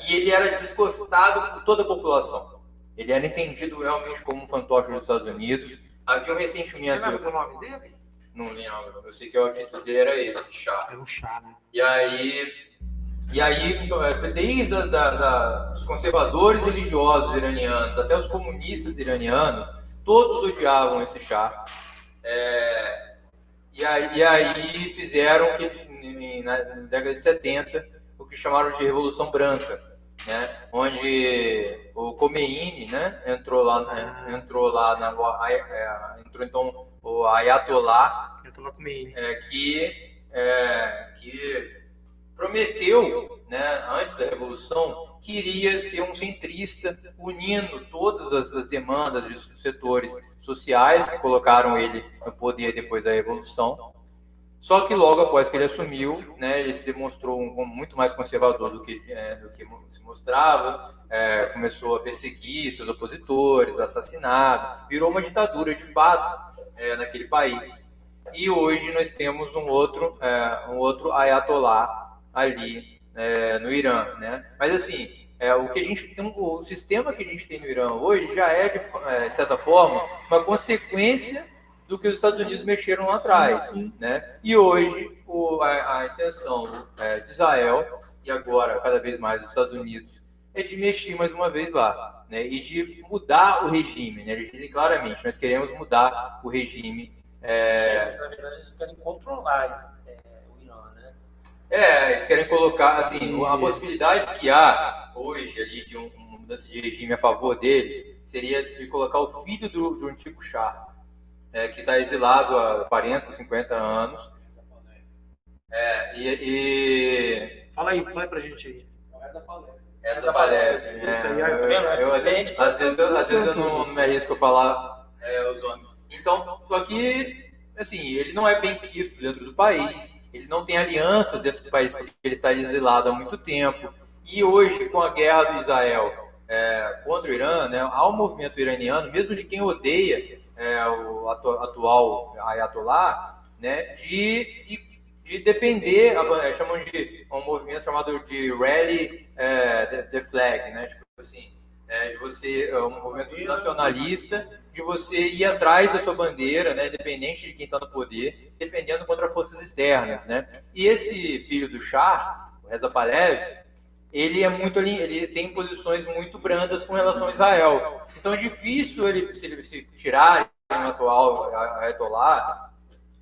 E ele era desgostado por toda a população. Ele era entendido realmente como um fantoche dos Estados Unidos. Havia um ressentimento. Você lembra do nome dele? Não lembro. Eu sei que o título dele era esse, Shah. Era um Shah, né? E aí E aí, então, desde os conservadores religiosos iranianos até os comunistas iranianos, todos odiavam esse Shah. E aí fizeram na década de 70 o que chamaram de Revolução Branca, né? Onde o Khomeini, né, entrou então o Ayatollah, que prometeu, né, antes da Revolução, que iria ser um centrista, unindo todas as demandas dos setores sociais que colocaram ele no poder depois da Revolução. Só que logo após que ele assumiu, né, ele se demonstrou muito mais conservador do que se mostrava, começou a perseguir seus opositores, assassinar, virou uma ditadura de fato naquele país. E hoje nós temos um outro Ayatollah ali no Irã, né? Mas assim, o sistema que a gente tem no Irã hoje já é de certa forma uma consequência do que os Estados Unidos mexeram lá atrás, né? E hoje a intenção de Israel e agora cada vez mais dos Estados Unidos é de mexer mais uma vez lá, né? E de mudar o regime, né? Eles dizem claramente, nós queremos mudar o regime. Na verdade, eles querem controlar o Irã, né? Eles querem colocar, assim, a possibilidade que há hoje ali de uma mudança de regime a favor deles seria de colocar o filho do antigo Shah, que está exilado há 40, 50 anos. Fala aí pra gente aí. Reza Pahlavi. Isso aí, tá vendo? Às vezes eu não me arrisco a falar os nomes. Então, só que, assim, ele não é bem quisto dentro do país, ele não tem alianças dentro do país porque ele está exilado há muito tempo. E hoje, com a guerra do Israel contra o Irã, né, há um movimento iraniano, mesmo de quem odeia o atual Ayatollah, né, de defender, chamam de um movimento chamado de Rally the Flag, né, tipo assim, de você, um movimento nacionalista, de você ir atrás da sua bandeira, né, independente de quem está no poder, defendendo contra forças externas, né. E esse filho do Shah, o Reza Pahlavi, ele tem posições muito brandas com relação a Israel. Então é difícil se tirarem o atual Ayatollah,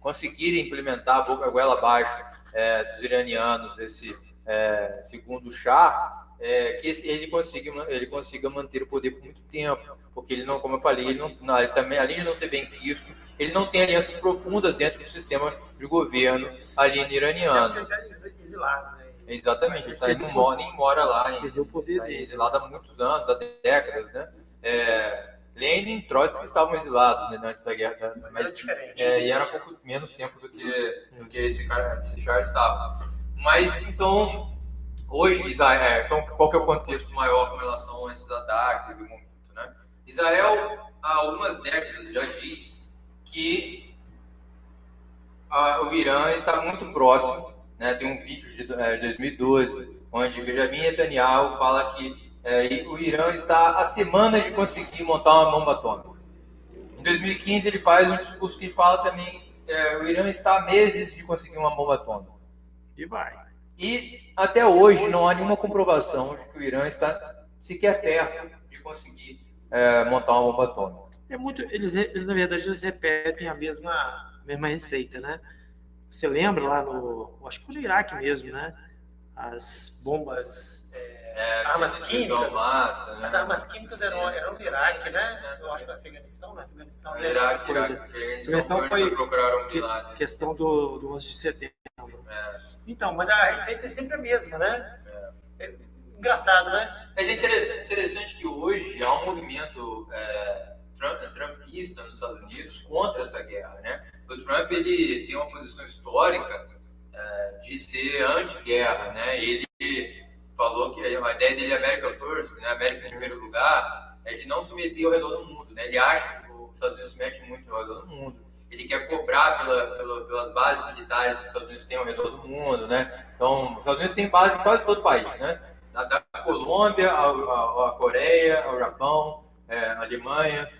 conseguirem implementar a goela abaixo dos iranianos esse segundo Shah, que ele consiga manter o poder por muito tempo, porque ele não, como eu falei, ele também, além de não ser bem quisto, ele não tem alianças profundas dentro do sistema de governo ali no iraniano. Ele está exilado, né? Exatamente, ele nem mora lá, está exilado há muitos anos, há décadas, né? Lenin e Trotsky estavam exilados, né, antes da guerra, mas era diferente. E era um pouco menos tempo do que esse Shah estava. Mas então hoje Israel, então qual que é o contexto maior com relação a esses ataques e o momento, né? Israel há algumas décadas já diz que o Irã está muito próximo, né? Tem um vídeo de 2012 onde Benjamin Netanyahu fala que o Irã está a semanas de conseguir montar uma bomba atômica. Em 2015 ele faz um discurso que fala também o Irã está a meses de conseguir uma bomba atômica. E vai. E até hoje não há nenhuma comprovação de que o Irã está sequer perto de conseguir montar uma bomba atômica. Eles na verdade eles repetem a mesma receita, né? Você lembra lá acho que foi no Iraque mesmo, né? As bombas, armas químicas. Massa, né? As armas químicas eram no Iraque, né? Eu acho que no Afeganistão. Iraque foi procuraram questão do 11 de setembro. Então, mas a receita é sempre a mesma, né? Engraçado, né? Mas é interessante que hoje há um movimento trumpista nos Estados Unidos contra essa guerra, né? O Trump ele tem uma posição histórica de ser anti-guerra, né? Ele falou que a ideia dele é America First, né? América em primeiro lugar, é de não se meter ao redor do mundo, né? Ele acha que os Estados Unidos se mete muito ao redor do mundo. Ele quer cobrar pelas bases militares que os Estados Unidos têm ao redor do mundo, né? Então, os Estados Unidos têm base em quase todo o país, né? Da Colômbia, a Coreia, ao Japão, a Alemanha.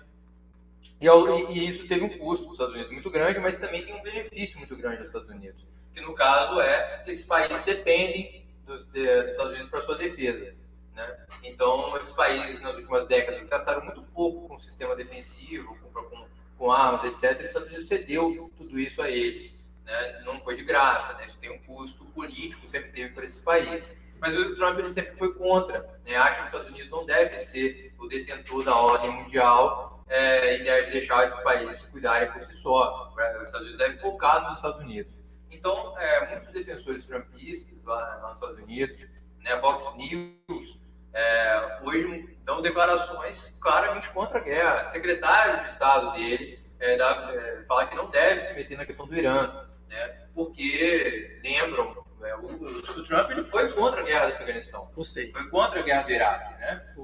E isso teve um custo para os Estados Unidos muito grande, mas também tem um benefício muito grande dos Estados Unidos. Que no caso que esses países dependem dos Estados Unidos para sua defesa, né? Então, esses países, nas últimas décadas, gastaram muito pouco com o sistema defensivo, com armas, etc. E os Estados Unidos cedeu tudo isso a eles, né? Não foi de graça, né? Isso tem um custo político, sempre teve para esses países. Mas o Trump ele sempre foi contra, né? Acha que os Estados Unidos não deve ser o detentor da ordem mundial e deve deixar esses países se cuidarem por si só. Os Estados Unidos deve focar nos Estados Unidos. Então, muitos defensores trumpistas lá nos Estados Unidos, né, Fox News, hoje dão declarações claramente contra a guerra. O secretário de Estado dele fala que não deve se meter na questão do Irã, né, porque lembram, o Trump ele foi contra a guerra do Afeganistão, foi contra a guerra do Iraque, né?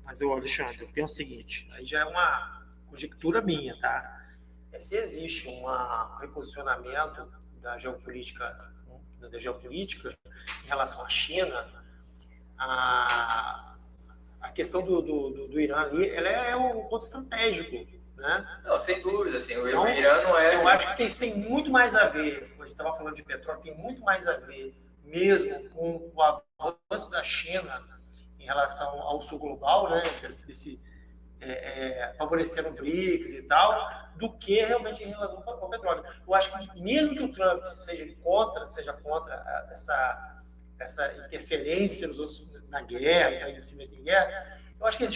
Mas, Alexandre, eu penso o seguinte, aí já é uma conjectura minha, tá? Se existe um reposicionamento da geopolítica em relação à China, a questão do Irã ali, ela é um ponto estratégico, né? Não, sem dúvida, assim, Então, o Irã não é... Eu acho que isso tem muito mais a ver, quando a gente estava falando de petróleo, tem muito mais a ver mesmo com o avanço da China em relação ao sul global, né? Favorecendo o BRICS e tal, do que realmente em relação ao petróleo. Eu acho que mesmo que o Trump seja contra essa interferência dos outros na guerra, investimento em guerra, eu acho que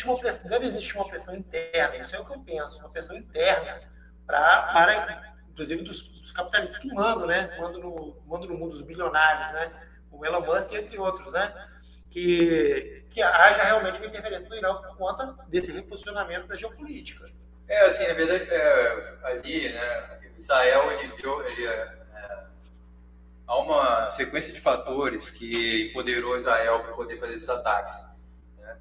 deve existir uma pressão interna, isso é o que eu penso, uma pressão interna para inclusive dos capitalistas que mandam, né? Mandam no mundo dos bilionários, né? O Elon Musk, entre outros, né? Que haja realmente uma interferência do Irã por conta desse reposicionamento da geopolítica. Assim, na verdade, ali, né, Israel, há uma sequência de fatores que empoderou Israel para poder fazer esses ataques, né?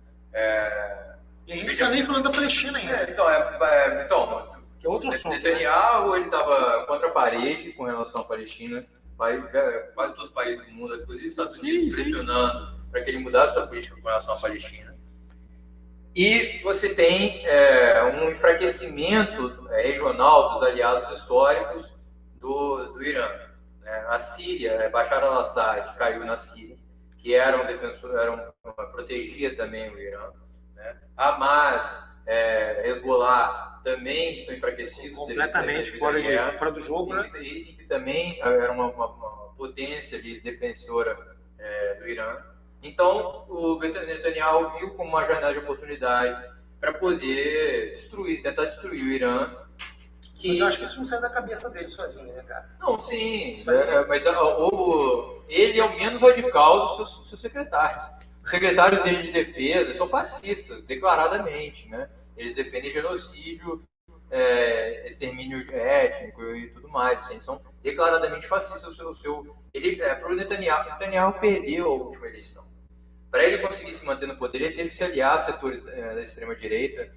E a gente não está nem falando da Palestina ainda. Então, que é outro assunto. Netanyahu, ele estava contra a parede com relação à Palestina, quase todo país do mundo, inclusive os Estados Unidos, pressionando para que ele mudasse sua política com relação à Palestina. E você tem um enfraquecimento regional dos aliados históricos do Irã, né? A Síria, Bashar al-Assad caiu na Síria, que era um defensor, protegia também o Irã, né? Hamas, Hezbollah também estão enfraquecidos. Completamente fora do jogo, né? E que também era uma potência defensora do Irã. Então, o Netanyahu viu como uma janela de oportunidade para poder tentar destruir o Irã. Mas eu acho que isso não saiu da cabeça dele sozinho, né, cara? Não, sim, mas ele é o menos radical dos seus secretários. Os secretários dele de defesa são fascistas, declaradamente, né? Eles defendem genocídio, extermínio étnico e tudo mais, assim, são declaradamente fascistas. Para o Netanyahu perdeu a última eleição. Para ele conseguir se manter no poder, ele teve que se aliar a setores da extrema-direita.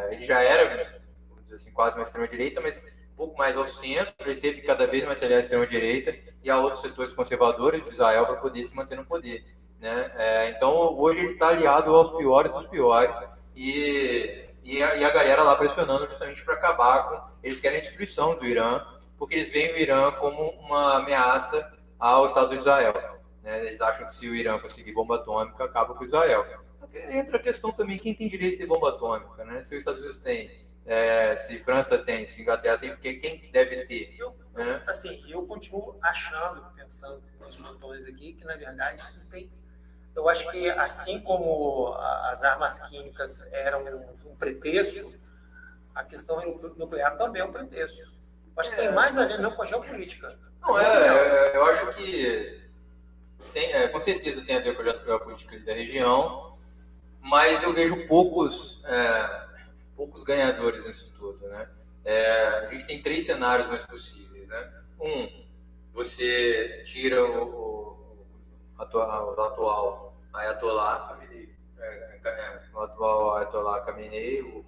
Ele já era, vamos dizer assim, quase uma extrema-direita, mas um pouco mais ao centro. Ele teve que cada vez mais se aliar à extrema-direita e a outros setores conservadores de Israel para poder se manter no poder, né? Então, hoje ele está aliado aos piores dos piores e a galera lá pressionando justamente para acabar com... Eles querem a destruição do Irã, porque eles veem o Irã como uma ameaça ao Estado de Israel. Eles acham que se o Irã conseguir bomba atômica, acaba com Israel. Entra a questão também, quem tem direito de ter bomba atômica, né? Se os Estados Unidos têm, se França tem, se Inglaterra tem, porque quem deve ter? Eu continuo pensando nos botões aqui, que na verdade isso tem... Eu acho que assim como as armas químicas eram um pretexto, a questão nuclear também é um pretexto. Eu acho que tem mais a ver não com a geopolítica. Não, eu acho que com certeza tem a ver com a geopolítica da região, mas eu vejo poucos ganhadores nisso tudo, né? A gente tem 3 cenários mais possíveis, né? Você tira o atual Ayatollah Khamenei, o atual Ayatollah Khamenei,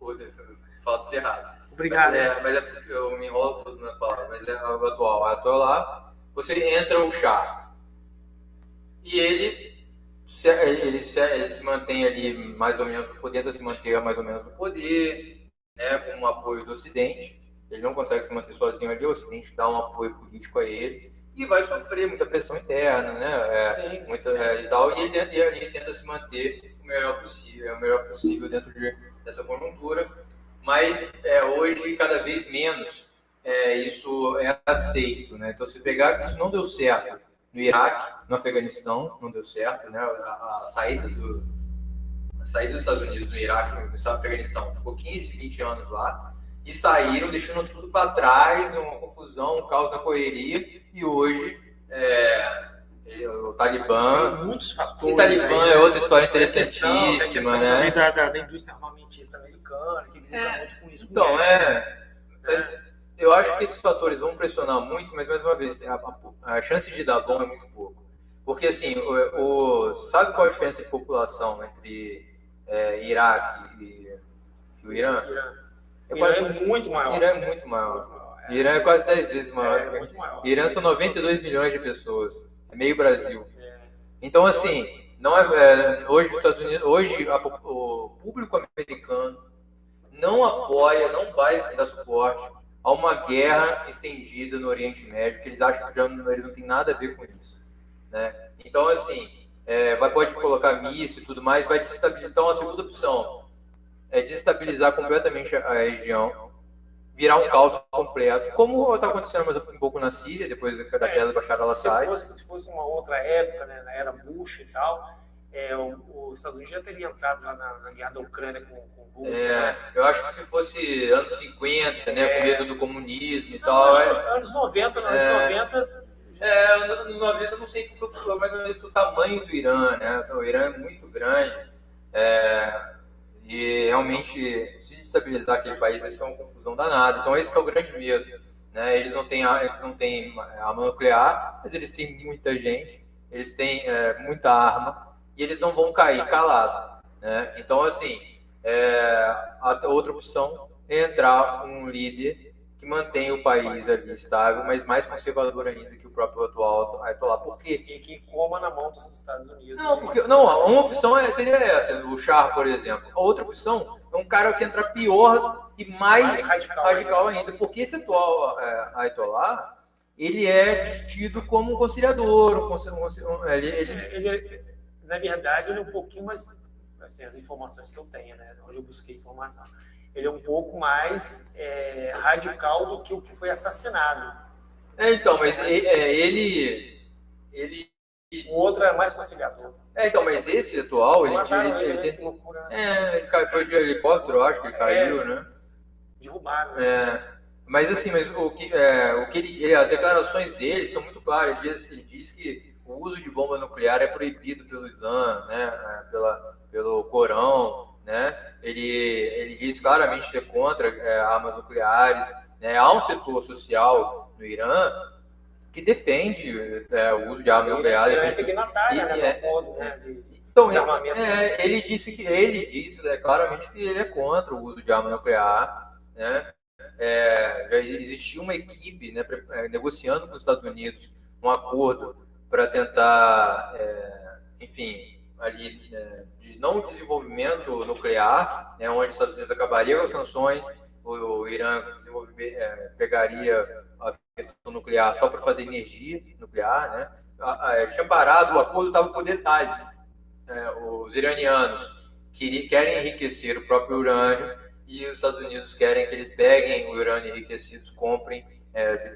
falo tudo errado. Obrigado. Mas eu me enrolo tudo nas palavras, mas é o atual Ayatollah. Você entra o Shah e ele se mantém ali mais ou menos no poder, tenta se manter mais ou menos no poder, né, com o apoio do Ocidente. Ele não consegue se manter sozinho ali, o Ocidente dá um apoio político a ele. e vai sofrer muita pressão interna, né? E tal, e ele tenta se manter o melhor possível dentro dessa conjuntura, mas hoje cada vez menos isso é aceito, né? Então, se pegar, isso não deu certo no Iraque, no Afeganistão, não deu certo, né? A saída dos Estados Unidos no Iraque, no Afeganistão, ficou 15, 20 anos lá, e saíram deixando tudo para trás, uma confusão, um caos na correria, e hoje o Talibã... Tem muitos fatores. O Talibã aí, é outra história interessantíssima, interessantíssima, né? Da indústria armamentista americana, que luta muito com isso. Então, eu acho que esses fatores vão pressionar muito, mas, mais uma vez, a chance de dar bom é muito pouco. Porque, assim, sabe qual a diferença de população entre Iraque e o Irã? Irã é muito maior. Irã é muito maior. Irã é quase 10 vezes maior. Muito maior. Irã são 92 milhões de pessoas. É meio Brasil. Então, assim, não hoje os Estados Unidos, o público americano não apoia, não vai dar suporte a uma guerra estendida no Oriente Médio, que eles acham que eles não tem nada a ver com isso, né? Então, assim, pode colocar míssil e tudo mais, vai desestabilizar. Então, a segunda opção é desestabilizar completamente a região, virar um caos completo, como está acontecendo mais um pouco na Síria, depois da queda do Bashar al-Assad. Se fosse uma outra época, né, na era Bush e tal, os Estados Unidos já teria entrado lá na guerra da Ucrânia com Rússia. Né? Eu acho que se fosse anos 50, né, com medo do comunismo e tal... Anos 90, anos 90... Anos 90 eu não sei mais ou menos o tamanho do Irã, né? O Irã é muito grande, e realmente, se desestabilizar aquele país, vai ser uma confusão danada. Então, esse que é o grande medo. Né? Eles não têm arma nuclear, mas eles têm muita gente, eles têm muita arma, e eles não vão cair calados. Né? Então, assim, a outra opção é entrar um líder que mantém o país ali estável, mas mais conservador ainda que o próprio atual Ayatollah. Por quê? E que coma na mão dos Estados Unidos. Uma opção seria essa, o Shah, por exemplo. A outra opção é um cara que entra pior e mais radical ainda, porque esse atual Ayatollah, ele é tido como um conciliador. Na verdade, ele é um pouquinho mais, assim, as informações que eu tenho, né, onde eu busquei informação, ele é um pouco mais radical do que o que foi assassinado. Então, mas ele... O outro é mais conciliador. Então, mas esse atual, ele que loucura, né? Ele foi de helicóptero, eu acho que ele caiu, né? Derrubaram, né? Mas assim, as declarações dele são muito claras. Ele diz que o uso de bomba nuclear é proibido pelo Islã, né? Pelo Corão, né? Ele diz claramente ser contra armas nucleares. Né? Há um setor social no Irã que defende o uso de armas nucleares. É signatária, né? Do acordo, então, ele disse claramente que ele é contra o uso de arma nuclear, né? Já existia uma equipe, né, negociando com os Estados Unidos um acordo para tentar, enfim, ali, de não desenvolvimento nuclear, né, onde os Estados Unidos acabaria com as sanções, o Irã pegaria a questão nuclear só para fazer energia nuclear, né? Tinha parado, o acordo estava por detalhes. Os iranianos querem enriquecer o próprio urânio e os Estados Unidos querem que eles peguem o urânio enriquecido, comprem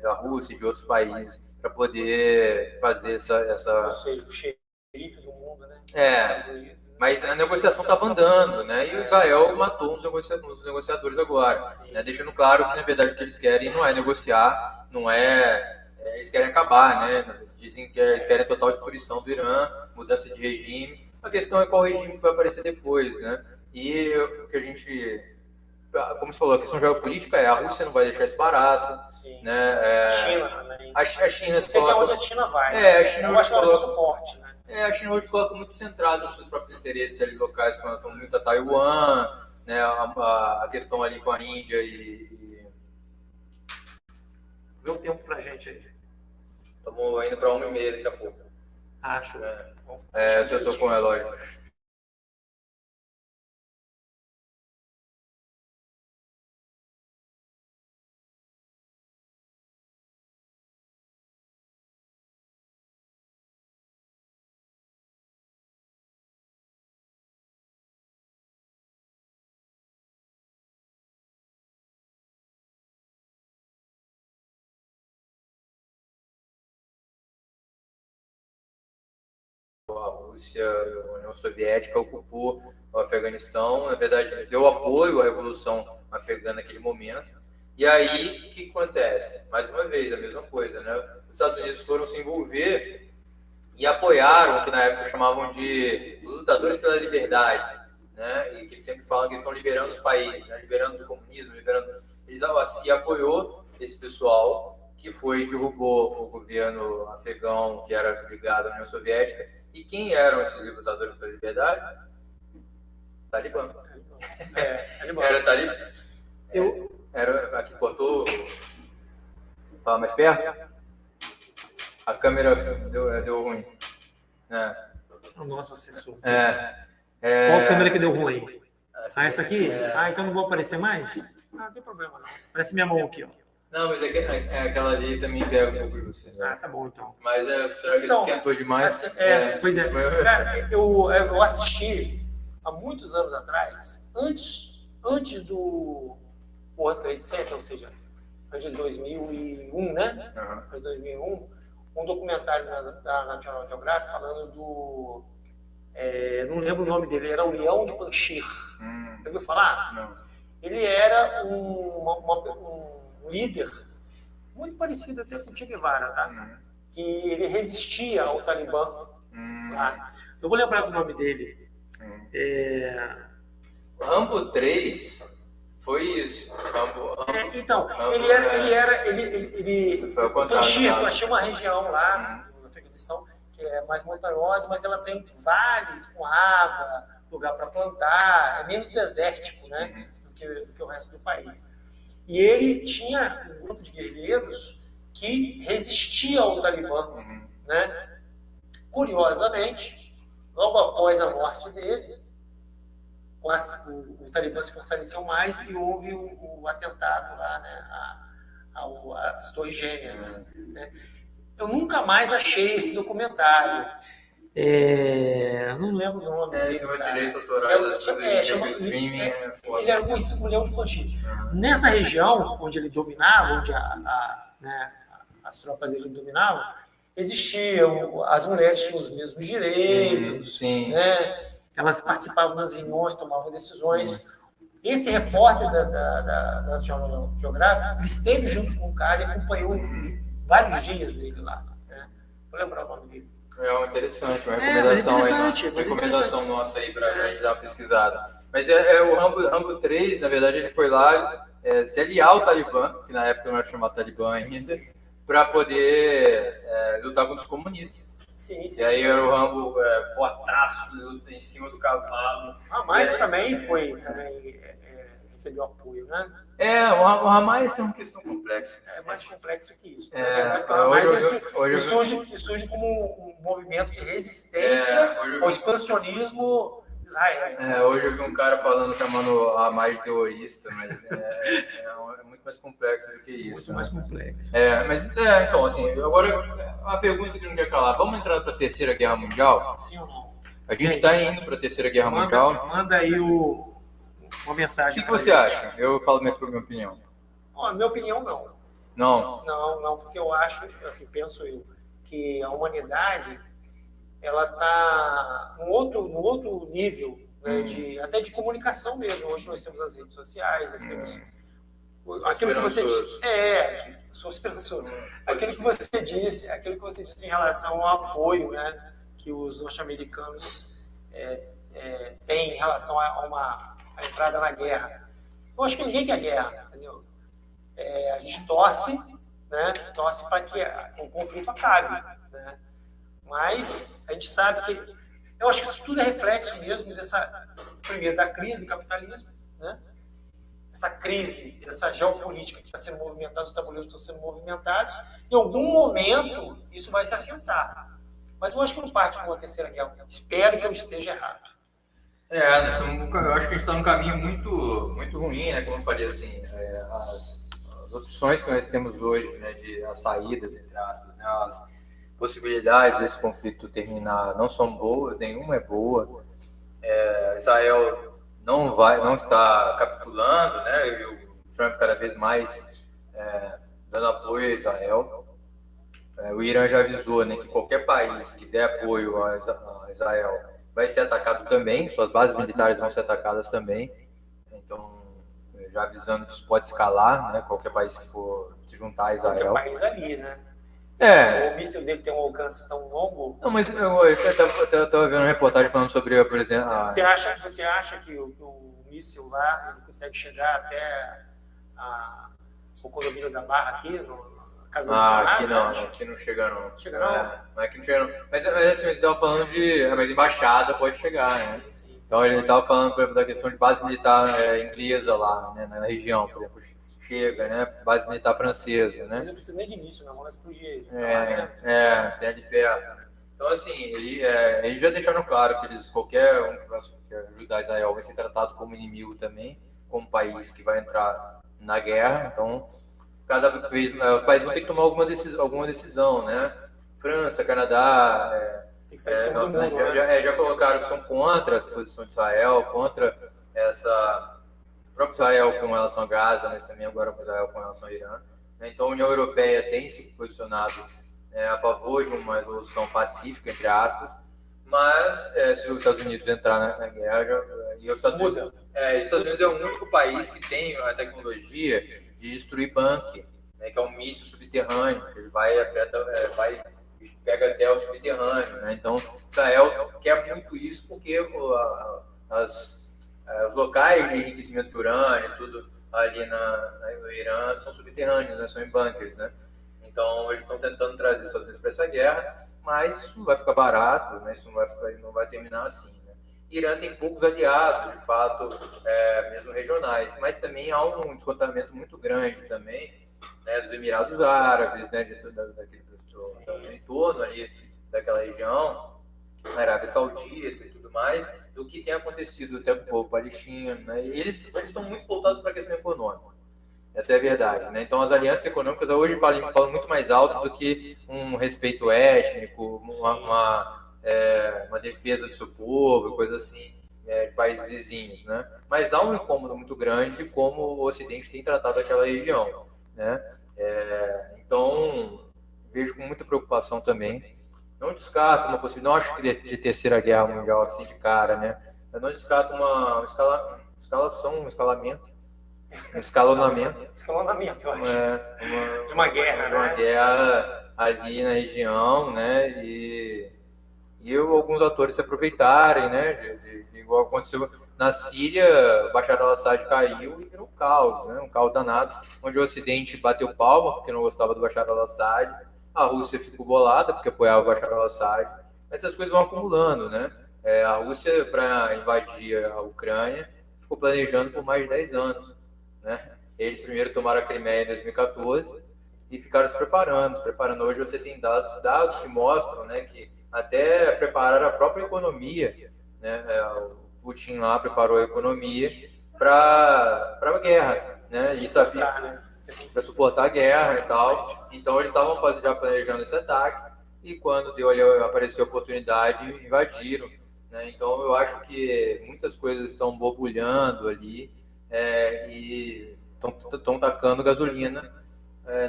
da Rússia e de outros países para poder fazer essa... Ou seja, o xerife do mundo, né? Mas a negociação estava andando, né? E o Israel matou os negociadores agora, né? Deixando claro que, na verdade, o que eles querem não é negociar, não eles querem acabar, né? Dizem que eles querem a total destruição do Irã, mudança de regime. A questão é qual regime que vai aparecer depois, né? E o que a gente... Como você falou, a questão geopolítica a Rússia não vai deixar isso barato. Sim. Né? China também. A China... Você quer onde a China vai. A China eu acho que ela dá suporte, né? A China hoje coloca muito centrada nos seus próprios interesses locais, com relação muito a Taiwan, né, a questão ali com a Índia e... Vê o tempo pra gente aí. Estamos indo para 1h30 daqui a pouco. Acho. Eu tô com o relógio. a Rússia, a União Soviética ocupou o Afeganistão, na verdade deu apoio à revolução afegã naquele momento. E aí, o que acontece? Mais uma vez, a mesma coisa, né? Os Estados Unidos foram se envolver e apoiaram o que na época chamavam de lutadores pela liberdade, né? E que eles sempre falam que estão liberando os países, né? Liberando do comunismo, liberando... Eles se apoiou esse pessoal que derrubou o governo afegão, que era ligado à União Soviética. E quem eram esses lutadores pela liberdade? Talibã. Talibã. Era Talibã. Era aqui, cortou. Fala mais perto. A câmera deu ruim. O nosso assessor. Qual câmera que deu ruim? Essa aqui? Então não vou aparecer mais? Não tem problema não. Parece minha mão aqui, ó. Não, mas aquela ali também pega um pouco de você. Né? Tá bom então. Mas será que esquentou demais? Pois é. Cara, eu assisti há muitos anos atrás, antes do World Trade Center, ou seja, antes de 2001, né? Antes de 2001, um documentário da National Geographic falando do... não lembro o nome dele, era o Leão de Panjshir. Já ouviu falar? Não. Ele era um líder muito parecido até com o Che Guevara, tá? Que ele resistia ao Talibã. Lá. Eu vou lembrar do nome dele. Rambo 3 foi isso. Então, foi ao contrário. Panjshir é uma região lá no Afeganistão que é mais montanhosa, mas ela tem vales com água, lugar para plantar, é menos desértico, né, do que o resto do país. E ele tinha um grupo de guerrilheiros que resistia ao Talibã, né? Curiosamente, logo após a morte dele, o Talibã se fortaleceu mais e houve o atentado lá, né, às Torres Gêmeas. Né? Eu nunca mais achei esse documentário. Não lembro o nome dele. Direito autoral das coisas streaming. Ele era um Leão de Panjshir. Nessa região onde ele dominava, onde né, as tropas dele dominavam, existiam, as mulheres tinham os mesmos direitos, né? Elas participavam das reuniões, tomavam decisões. Esse repórter da National Geographic, ele esteve junto com o cara e acompanhou vários dias dele lá. Né? Vou lembrar o nome dele. Interessante, uma recomendação nossa aí para a gente dar uma pesquisada. Mas o Rambo 3, na verdade, ele foi lá se aliar ao Talibã, que na época não era chamado Talibã ainda, para poder lutar contra os comunistas. Sim. E aí era o Rambo fortaço em cima do cavalo. Mas também recebeu apoio, né? O Hamas é uma questão complexa. É mais complexo que isso. Surge como um movimento de resistência ao expansionismo Israel. Hoje eu vi um cara chamando o Hamas de terrorista, mas é muito mais complexo do que isso. Muito mais complexo. Então, assim, agora a pergunta que não quer calar. Vamos entrar para a Terceira Guerra Mundial? Sim ou não? A gente está indo para a Terceira Guerra Mundial. Manda aí uma mensagem. O que você acha? Eu falo minha opinião. Minha opinião, não. Não, porque eu acho, assim, penso eu, que a humanidade ela está num outro nível, né, até de comunicação mesmo. Hoje nós temos as redes sociais, nós temos aquilo que você disse. Sou esperançoso. Aquilo que você disse em relação ao apoio, né, que os norte-americanos têm em relação a entrada na guerra. Eu acho que ninguém quer guerra, entendeu? A gente torce para que o conflito acabe, né? Mas a gente sabe que... Eu acho que isso tudo é reflexo mesmo primeiro, da crise do capitalismo, né? Essa crise, essa geopolítica que está sendo movimentada, os tabuleiros estão sendo movimentados. Em algum momento, isso vai se assentar. Mas eu acho que não parte para uma terceira guerra. Espero que eu esteja errado. Eu acho que a gente está num caminho muito, muito ruim, né? Como eu falei, assim, as opções que nós temos hoje, né, as saídas, entre aspas, né, as possibilidades desse conflito terminar não são boas, nenhuma é boa. Israel não está capitulando, né? E o Trump cada vez mais dando apoio a Israel. o Irã já avisou, né, que qualquer país que der apoio a Israel vai ser atacado também, suas bases militares vão ser atacadas também. Então, já avisando que isso pode escalar, né, qualquer país que for se juntar a Israel. Qualquer país ali, né? O míssil dele tem um alcance tão longo. Não, mas eu estava vendo uma reportagem falando sobre, por exemplo... Você acha que o míssil lá ele consegue chegar até o condomínio da Barra aqui, no caso do aqui não chega não. Chega não? Aqui não chega não. Mas assim, você estava falando mas embaixada pode chegar, né? Sim. Então ele estava falando, por exemplo, da questão de base militar inglesa lá, né, na região, por exemplo, chega, né? Base militar francesa, né? Mas não precisa nem de míssil, não, vamos explodir ele. Tem ali perto. Então, assim, eles já deixaram claro que qualquer um que vai ajudar Israel vai ser tratado como inimigo também, como país que vai entrar na guerra. Então, cada vez os países vão ter que tomar alguma decisão, né? França, Canadá, tem que sair de cima do mundo, né? já colocaram que são contra a posição de Israel, contra essa próprio Israel com relação a Gaza, mas também agora com Israel com relação ao Irã. Então, a União Europeia tem se posicionado a favor de uma resolução pacífica, entre aspas, mas se os Estados Unidos entrar na guerra, e os Estados Unidos é o único país que tem a tecnologia de destruir bunker, né, que é um míssil subterrâneo, que ele pega até o subterrâneo, né? Então, Israel quer muito isso porque os locais de enriquecimento de urânio, tudo ali no Irã são subterrâneos, né? São em bunkers, né? Então, eles estão tentando trazer os Estados Unidos para essa guerra, mas isso não vai ficar barato, né? Isso não vai terminar assim, né? Irã tem poucos aliados, de fato, mesmo regionais, mas também há um descontamento muito grande também, né, dos Emirados Árabes, né, do entorno ali daquela região, Arábia Saudita e tudo mais, do que tem acontecido até com o povo palestino, né? E eles estão muito voltados para a questão econômica. Essa é a verdade, né? Então, as alianças econômicas hoje falam muito mais alto do que um respeito étnico, uma defesa do seu povo, coisa assim, de países vizinhos, né? Mas há um incômodo muito grande de como o Ocidente tem tratado aquela região, né? Então, vejo com muita preocupação também. Não descarto uma possibilidade, não acho que de terceira guerra mundial assim de cara, né? Eu não descarto um escalonamento, eu acho. De uma guerra, né? Uma guerra ali na região, né? E alguns atores se aproveitarem, né? Igual aconteceu na Síria, o Bashar al-Assad caiu e virou um caos, né? Um caos danado, onde o Ocidente bateu palma porque não gostava do Bashar al-Assad, a Rússia ficou bolada porque apoiava o Bashar al-Assad, mas essas coisas vão acumulando, né? A Rússia, para invadir a Ucrânia, ficou planejando por mais de 10 anos, né? Eles primeiro tomaram a Crimeia em 2014 e ficaram se preparando. Hoje você tem dados que mostram, né, que até prepararam a própria economia, né? O Putin lá preparou a economia para a guerra, né? Para suportar a guerra e tal. Então eles estavam já planejando esse ataque e quando apareceu a oportunidade, invadiram, né? Então eu acho que muitas coisas estão borbulhando ali e estão tacando gasolina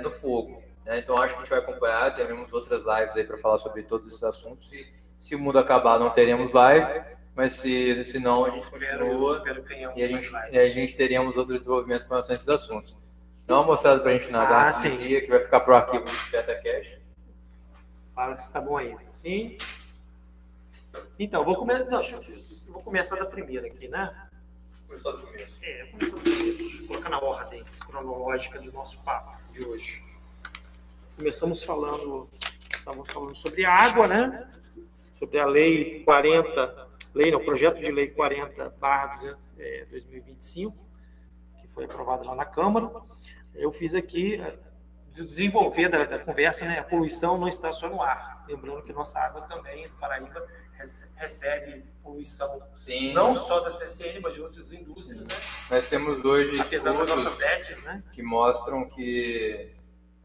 no fogo, né? Então acho que a gente vai acompanhar, teremos outras lives aí para falar sobre todos esses assuntos e se o mundo acabar não teremos live, mas se não a gente continua e a gente teremos outro desenvolvimento com relação a esses assuntos. Dá uma mostrada para a gente na dia que vai ficar para o arquivo do DataCash. Fala se está bom aí. Sim. Então, vou começar da primeira aqui, né? Começar do começo. Começar do começo. Colocar na ordem cronológica do nosso papo de hoje. Estávamos falando sobre a água, né? Sobre a Lei 40, projeto de Lei 40/2025, que foi aprovado lá na Câmara. Eu fiz aqui, desenvolver da conversa, né? A poluição não está só no ar. Lembrando que nossa água também, do Paraíba, recebe poluição, sim, não só da CCN, mas de outras indústrias, né? Nós temos hoje apesar das nossas ETs, né? Que mostram que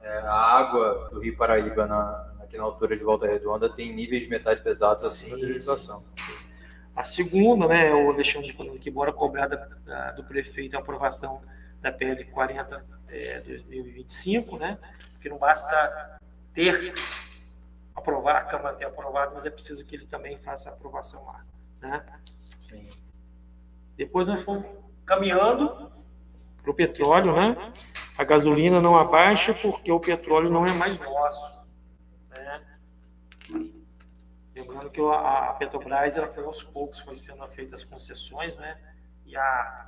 a água do Rio Paraíba, aqui na altura de Volta Redonda, tem níveis de metais pesados acima da legislação. A segunda, né, o Alexandre falando que bora cobrar do prefeito a aprovação da PL 40/2025, né? Porque não basta ter aprovar, a Câmara ter aprovado, mas é preciso que ele também faça a aprovação lá, né? Sim. Depois nós fomos caminhando para o petróleo, né? A gasolina não abaixa porque o petróleo não é mais nosso, né? Lembrando que a Petrobras, ela foi aos poucos, foi sendo feitas as concessões, né? E a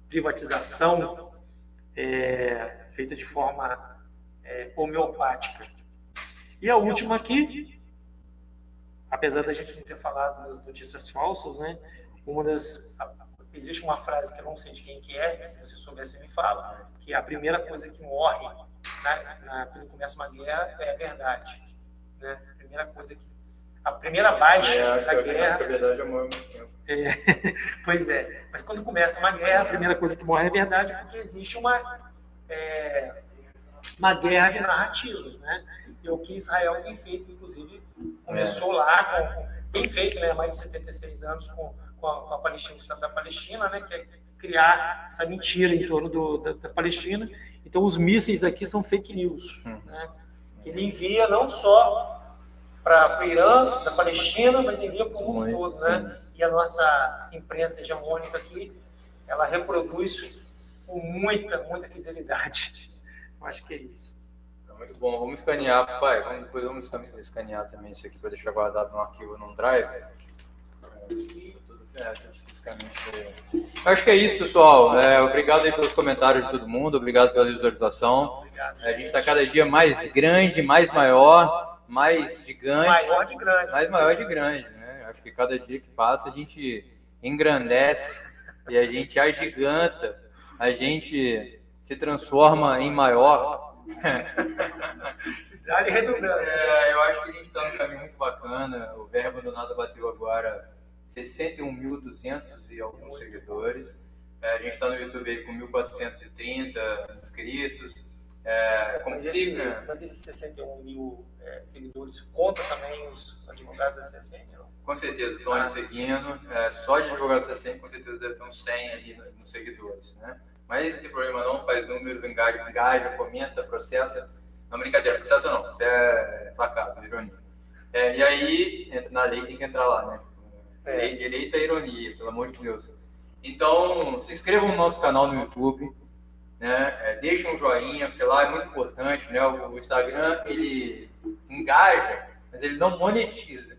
privatização feita de forma homeopática. E a última aqui, apesar da gente não ter falado das notícias falsas, né? Existe uma frase que eu não sei de quem que é, se você souber, você me fala, que a primeira coisa que morre quando começa uma guerra é a verdade, né? A primeira baixa da guerra... Acho que a verdade morre há muito tempo. Pois é, mas quando começa uma guerra, a primeira coisa que morre é a verdade, porque existe uma guerra de narrativas, né? E o que Israel tem feito, inclusive, começou lá, tem feito, né, há mais de 76 anos com a Palestina, o Estado da Palestina, né, que é criar essa mentira em torno da Palestina. Então, os mísseis aqui são fake news, né? Ele envia não só para o Irã, da Palestina, mas envia para o mundo todo, né? E a nossa imprensa hegemônica aqui, ela reproduz com muita fidelidade. Eu acho que é isso. Muito bom. Vamos escanear, pai. Depois vamos escanear também isso aqui para deixar guardado no arquivo, num drive. Tudo fisicamente. Acho que é isso, pessoal. Obrigado aí pelos comentários de todo mundo. Obrigado pela visualização. Obrigado, a gente está cada dia mais grande, mais maior, mais gigante. Maior de grande. Mais maior de grande, né? Acho que cada dia que passa a gente engrandece e a gente agiganta, a gente se transforma em maior. Dá-lhe redundância. Eu acho que a gente está num caminho muito bacana. O Verbo do Nada bateu agora 61.200 e alguns seguidores. A gente está no YouTube aí com 1.430 inscritos. Mas esses 61 mil seguidores conta também os advogados da CSN? Não? Com certeza, estão ali seguindo. Só de advogados da CSN, com certeza deve ter uns 100 ali nos seguidores, né? Mas não tem problema não, faz número, engaja, comenta, processa. Não, brincadeira, processa não, isso é sarcasmo, ironia. E aí, entra na lei, tem que entrar lá, né? Lei, direito à ironia, pelo amor de Deus. Então, se inscrevam no nosso canal no YouTube, né? Deixem um joinha, porque lá é muito importante, né? O Instagram, ele engaja, mas ele não monetiza.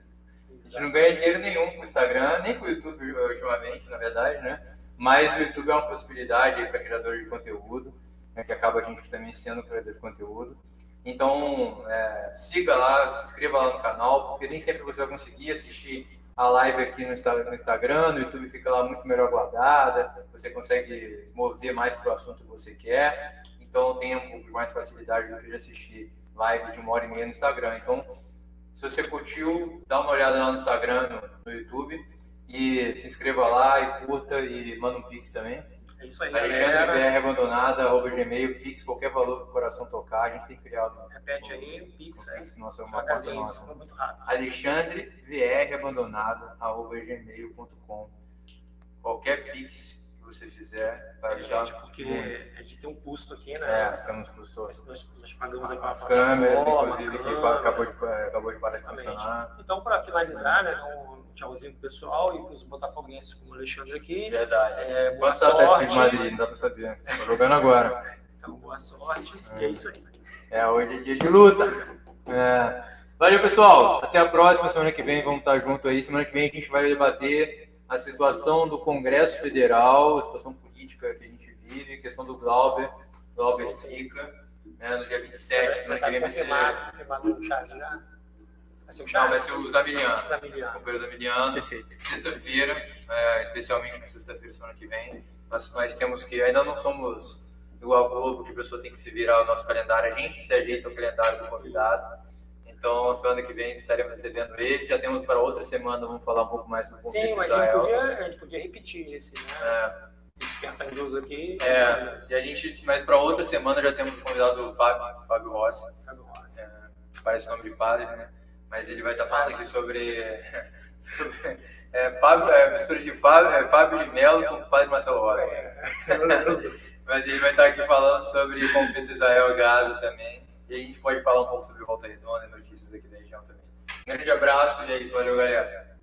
A gente não ganha dinheiro nenhum com o Instagram, nem com o YouTube ultimamente, na verdade, né? Mas o YouTube é uma possibilidade para criadores de conteúdo, né, que acaba a gente também sendo criador de conteúdo. Então, siga lá, se inscreva lá no canal, porque nem sempre você vai conseguir assistir a live aqui no Instagram, no YouTube fica lá muito melhor guardada, você consegue mover mais para o assunto que você quer, então tem um pouco mais facilidade do que de assistir live de 1h30 no Instagram. Então, se você curtiu, dá uma olhada lá no Instagram, no YouTube, e se inscreva lá e curta e manda um pix também. É isso aí, alexandre.abandonada@gmail, pix, qualquer valor que o coração tocar, a gente tem criado. Repete aí, o pix, nossa, uma conta nossa. Ficou muito rápido. alexandrevrabandonada@gmail.com. Qualquer pix que você fizer vai ajudar. Porque a gente tem um custo aqui, né? Temos custo. Nós pagamos as câmeras, inclusive, que acabou de parar de funcionar. Então, para finalizar, né, um tchauzinho pro pessoal e pros botafoguenses como o Alexandre aqui. Verdade. Boa sorte. De Madrid, não dá para saber. Tô jogando agora. Então, boa sorte. E é isso aí. Hoje é dia de luta. Valeu, pessoal. Até a próxima. Semana que vem vamos estar junto aí. Semana que vem a gente vai debater a situação do Congresso Federal, a situação política que a gente vive, questão do Glauber fica, no dia 27. Semana que vem vai ser... Confirmado no chat já? Vai ser o Zamiliano. Os companheiros do Zamiliano. Perfeito. Sexta-feira, especialmente na sexta-feira, semana que vem. Nós temos que... Ainda não somos igual a Globo, que a pessoa tem que se virar o nosso calendário. A gente se ajeita o calendário do convidado. Então, semana que vem estaremos recebendo ele. Já temos para outra semana, vamos falar um pouco mais do conflito. Sim, mas a gente podia repetir esse, né? Despertar Deus aqui. Mas para outra semana já temos o convidado Fábio Rossi. Parece nome de padre, né? Mas ele vai estar falando aqui sobre mistura de Fábio de Mello com o padre Marcelo Rossi. Mas ele vai estar aqui falando sobre o conflito Israel e Gaza também. e a gente pode falar um pouco sobre Volta Redonda e notícias aqui da região também. Um grande abraço e é isso, valeu, galera.